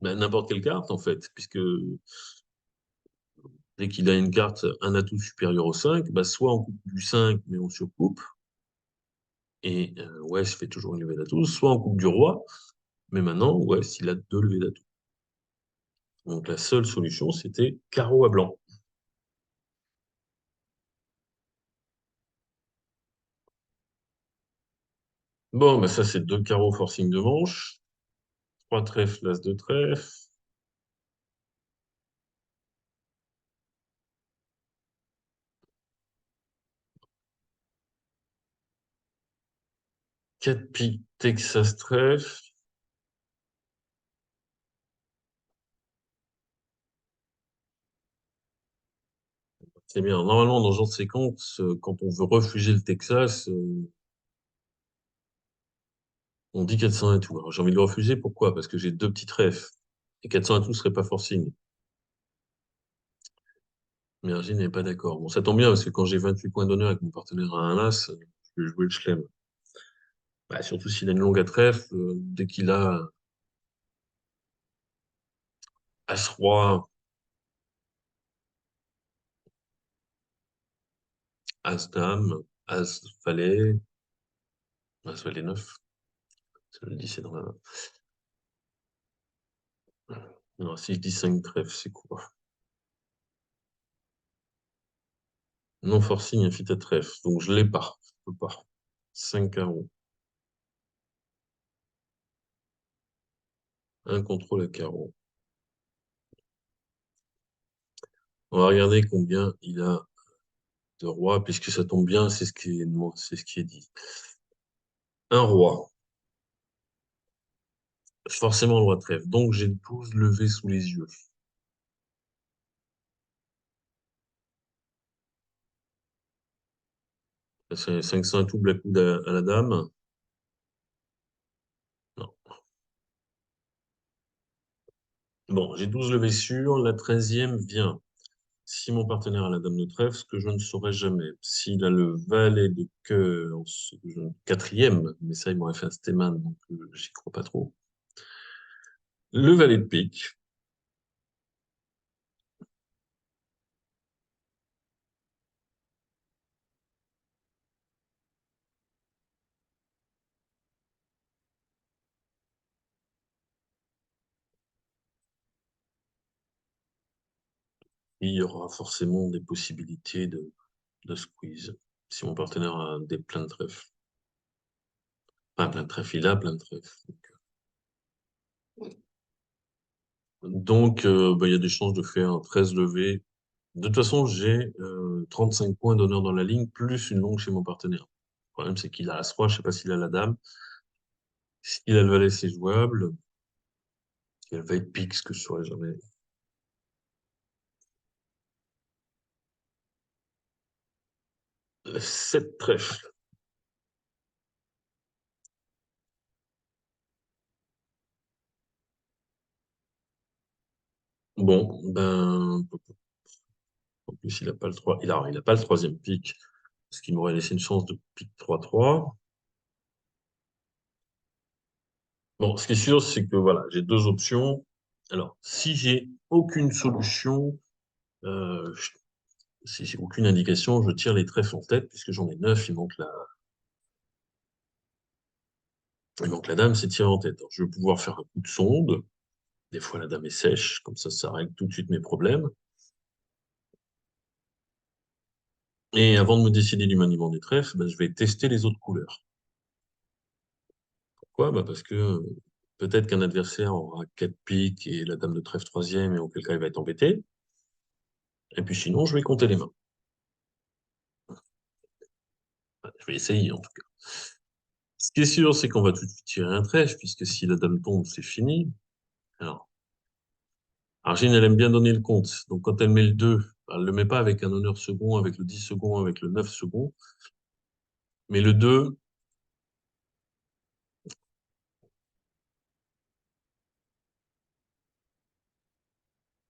bah, n'importe quelle carte, en fait, puisque dès qu'il a une carte, un atout supérieur au 5, bah, soit on coupe du 5, mais on surcoupe, et ouais, je fais toujours une levée d'atout, soit on coupe du roi, mais maintenant, ouais, s'il a deux levées d'atout. Donc la seule solution, c'était carreau à blanc. Bon, bah ça, c'est deux carreaux forcing de manche, trois trèfles, l'as de trèfle, quatre piques, Texas trèfle. C'est bien. Normalement, dans ce genre de séquence, quand on veut refuser le Texas, on dit 400 et tout. Alors, j'ai envie de le refuser. Pourquoi? Parce que j'ai deux petits trèfles. Et 400 et tout serait pas forcing. Mais Virgin n'est pas d'accord. Bon, ça tombe bien parce que quand j'ai 28 points d'honneur avec mon partenaire à un as, je vais jouer le chelem. Bah, surtout s'il a une longue à trèfle, dès qu'il a As-Roi, As-Dame, As-Valet, As-Valet 9. Ça le dit, c'est dans la main. Non, si je dis 5 trèfles, c'est quoi? Non forcing, infite à trèfle. Donc je l'ai pas. Je peux pas. 5 carreaux. Un contrôle à carreau. On va regarder combien il a de rois, puisque ça tombe bien, c'est ce qui est dit. Un roi. Forcément le roi de trèfle. Donc j'ai 12 levées sous les yeux. C'est 500 tout black coude à la dame. Non. Bon, j'ai 12 levées sûres. La treizième vient. Si mon partenaire a la dame de trèfle, ce que je ne saurais jamais. S'il a le valet de cœur, quatrième, mais ça, il m'aurait fait un stéman, donc j'y crois pas trop. Le valet de pique. Il y aura forcément des possibilités de squeeze. Si mon partenaire a des plein de trèfles. Pas plein de trèfles, il a plein de trèfles. Donc, bah, il y a des chances de faire 13 levées. De toute façon, j'ai 35 points d'honneur dans la ligne, plus une longue chez mon partenaire. Le problème, c'est qu'il a As-Roi, je ne sais pas s'il a la dame. S'il a le valet, c'est jouable. Quelle va être pique, ce que je saurais jamais. 7 trèfles. Bon, ben, en plus, il n'a pas le 3. Il a pas le troisième pic, ce qui m'aurait laissé une chance de pique 3-3. Bon, ce qui est sûr, c'est que voilà, j'ai deux options. Alors, si j'ai aucune solution, si j'ai aucune indication, je tire les trèfles en tête, puisque j'en ai 9, il manque la dame, c'est tiré en tête. Alors, je vais pouvoir faire un coup de sonde. Des fois, la dame est sèche, comme ça règle tout de suite mes problèmes. Et avant de me décider du maniement des trèfles, ben, je vais tester les autres couleurs. Pourquoi? Ben, parce que peut-être qu'un adversaire aura 4 piques et la dame de trèfle troisième, et auquel cas il va être embêté. Et puis sinon, je vais compter les mains. Je vais essayer en tout cas. Ce qui est sûr, c'est qu'on va tout de suite tirer un trèfle, puisque si la dame tombe, c'est fini. Alors, Argine, elle aime bien donner le compte. Donc, quand elle met le 2, elle ne le met pas avec un honneur second, avec le 10 second, avec le 9 second. Mais le 2,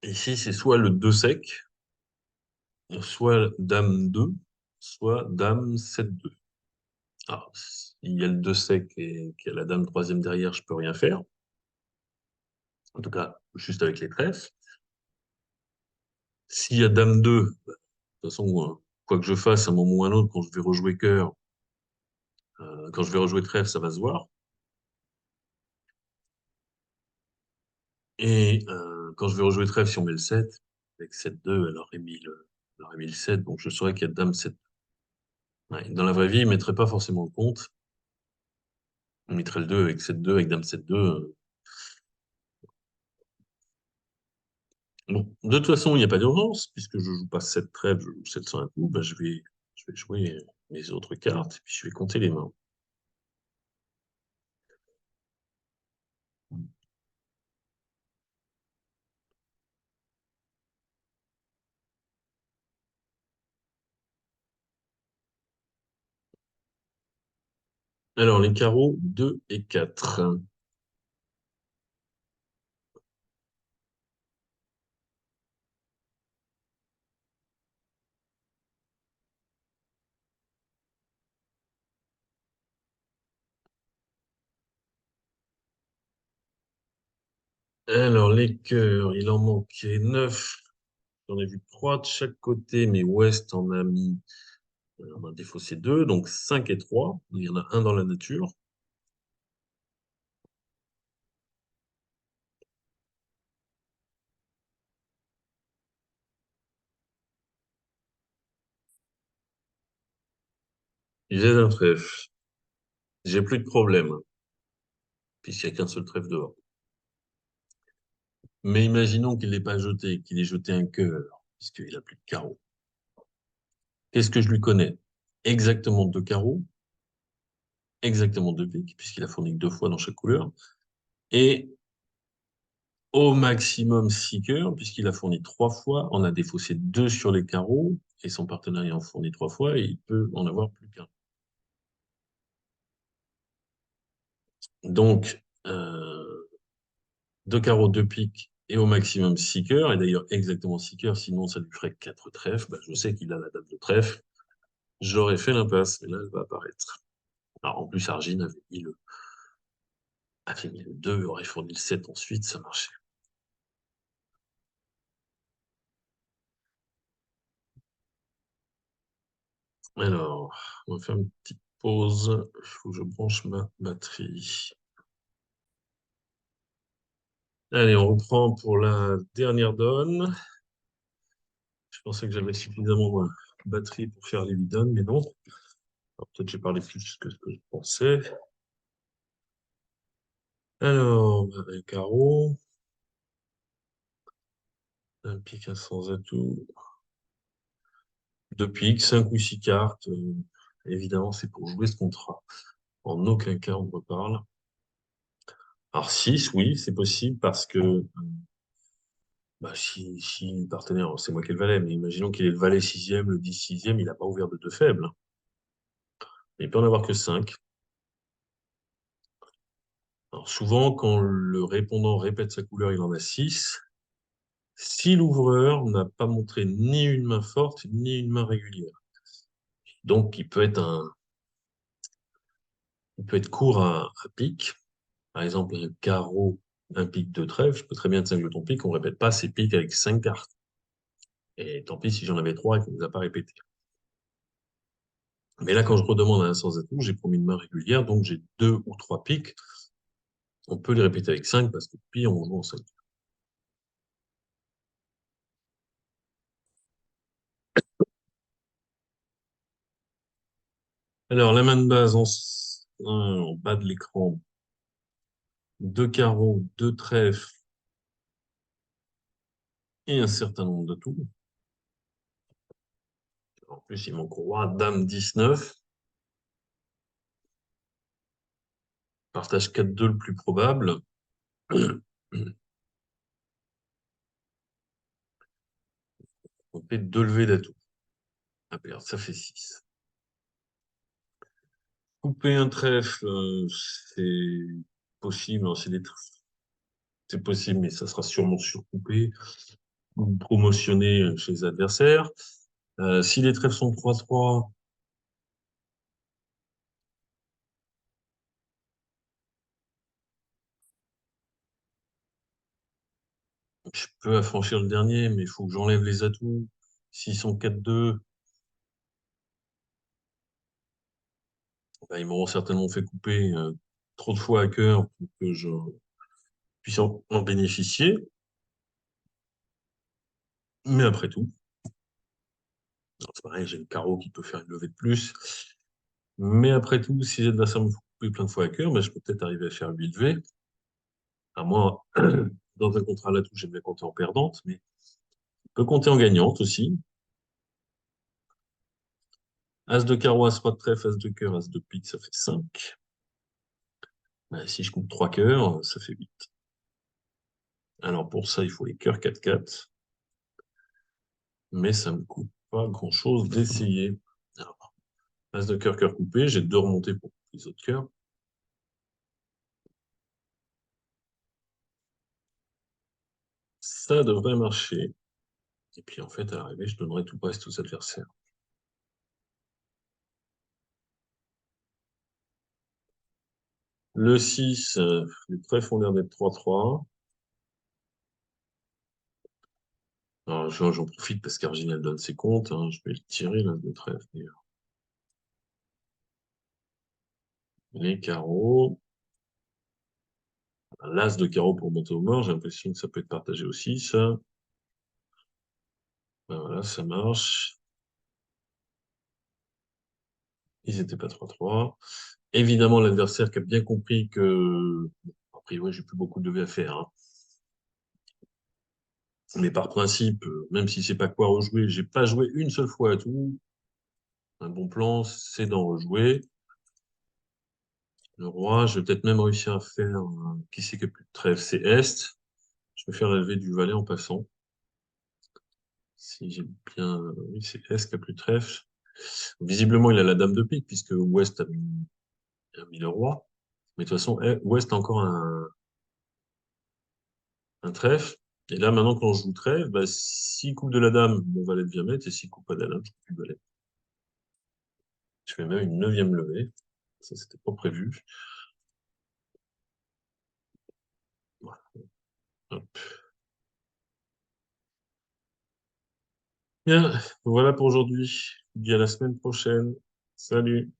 ici, c'est soit le 2 sec, soit dame 2, soit dame 7-2. Alors, s'il y a le 2 sec et qu'il y a la dame troisième derrière, je peux rien faire. En tout cas, juste avec les trèfles. S'il y a dame 2, de toute façon, quoi que je fasse, à un moment ou à un autre, quand je vais rejouer cœur, quand je vais rejouer trèfle, ça va se voir. Et quand je vais rejouer trèfle, si on met le 7, avec 7-2, elle aurait mis le 7, donc je saurais qu'il y a dame 7. Ouais, dans la vraie vie, il ne mettrait pas forcément le compte. On mettrait le 2 avec 7-2, avec dame 7-2. Bon, de toute façon, il n'y a pas d'urgence, puisque je joue pas 7 trèfles, je joue 7 sur un coup, ben, je vais jouer mes autres cartes, et puis je vais compter les mains. Alors, les carreaux 2 et 4. Alors, les cœurs, il en manquait 9. J'en ai vu 3 de chaque côté, mais Ouest en a mis, on a défaussé 2, donc 5 et 3. Il y en a un dans la nature. J'ai un trèfle. J'ai plus de problème, puisqu'il n'y a qu'un seul trèfle dehors. Mais imaginons qu'il n'ait pas jeté, qu'il ait jeté un cœur, puisqu'il n'a plus de carreaux. Qu'est-ce que je lui connais? Exactement deux carreaux, exactement deux piques, puisqu'il a fourni que 2 fois dans chaque couleur, et au maximum 6 cœurs, puisqu'il a fourni 3 fois, on a défaussé 2 sur les carreaux, et son partenaire y en fournit 3 fois, et il peut en avoir plus qu'un. Donc, 2 carreaux, 2 piques, et au maximum 6 cœurs, et d'ailleurs exactement 6 cœurs, sinon ça lui ferait 4 trèfles. Bah, je sais qu'il a la dame de trèfle. J'aurais fait l'impasse, mais là, elle va apparaître. Alors, en plus, Argine avait mis le 2, aurait fourni le 7 ensuite, ça marchait. Alors, on va faire une petite pause. Il faut que je branche ma batterie. Allez, on reprend pour la dernière donne. Je pensais que j'avais suffisamment de batterie pour faire les 8 donnes, mais non. Alors, peut-être j'ai parlé plus que ce que je pensais. Alors, un carreau, un pique, un sans atout, 2 piques, 5 ou 6 cartes. Évidemment, c'est pour jouer ce contrat. En aucun cas, on me reparle. Alors 6, oui, c'est possible parce que bah, si le partenaire, c'est moi qui ai le valet, mais imaginons qu'il ait le valet sixième, le 10 sixième, il n'a pas ouvert de deux faibles, hein. Il peut en avoir que 5. Alors souvent, quand le répondant répète sa couleur, il en a 6. Si l'ouvreur n'a pas montré ni une main forte, ni une main régulière. Donc, il peut être court à pique. Par exemple, un carreau, un pique de trèfle, je peux très bien être 5 de ton pique, on ne répète pas ces piques avec 5 cartes. Et tant pis si j'en avais 3 et qu'on ne les a pas répétées. Mais là, quand je redemande à un sans atout, j'ai promis une main régulière, donc j'ai 2 ou 3 piques. On peut les répéter avec 5 parce que pire, on joue en 5. Alors, la main de base en bas de l'écran, 2 carreaux, 2 trèfles et un certain nombre de tours. En plus, il manque roi, dame, 19. Partage 4-2 le plus probable. On fait 2 levées d'atout. À perdre, ça fait 6. Couper un trèfle, c'est possible, hein, c'est possible, mais ça sera sûrement surcoupé ou promotionné chez les adversaires. Si les trèfles sont 3-3, je peux affranchir le dernier, mais il faut que j'enlève les atouts. S'ils sont 4-2, bah, ils m'auront certainement fait couper trop de fois à cœur pour que je puisse en bénéficier. Mais après tout, c'est pareil, j'ai le carreau qui peut faire une levée de plus. Mais après tout, si les adversaires me font couper plein de fois à cœur, ben, je peux peut-être arriver à faire 8 levées. À moi, dans un contrat à la touche, j'aime bien compter en perdante, mais je peux compter en gagnante aussi. As de carreau, as roi de trèfle, as de cœur, as de pique, ça fait 5. Ben, si je coupe 3 cœurs, ça fait 8. Alors pour ça, il faut les cœurs 4-4. Mais ça ne me coûte pas grand-chose d'essayer. Alors, as de cœur, cœur coupé, j'ai 2 remontées pour les autres cœurs. Ça devrait marcher. Et puis en fait, à l'arrivée, je donnerai tout le reste aux adversaires. Le 6, les trèfles ont l'air d'être 3-3. Alors, j'en profite parce qu'Arginal donne ses comptes, hein. Je vais le tirer, là, de trèfle, d'ailleurs. Les carreaux. L'as de carreau pour monter au mort. J'ai l'impression que ça peut être partagé aussi, ça. Ben voilà, ça marche. Ils n'étaient pas 3-3. Évidemment, l'adversaire qui a bien compris que, bon, a priori, j'ai plus beaucoup de levées à faire, hein. Mais par principe, même si c'est pas quoi rejouer, j'ai pas joué une seule fois à tout. Un bon plan, c'est d'en rejouer. Le roi, je vais peut-être même réussir à faire, qui c'est qui a plus de trèfle? C'est Est. Je vais faire la levée du valet en passant. Si j'ai bien. Oui, c'est Est qui a plus de trèfle. Visiblement, il a la dame de pique, puisque Ouest a mis le roi. Mais de toute façon, Ouest a encore un trèfle. Et là, maintenant, quand je joue trèfle, bah, s'il coupe de la dame, mon valet devient maître, et s'il coupe pas de la dame, je coupe plus le valet. Je fais même une neuvième levée. Ça, c'était pas prévu. Voilà. Hop. Bien, voilà pour aujourd'hui. Je vous dis à la semaine prochaine. Salut.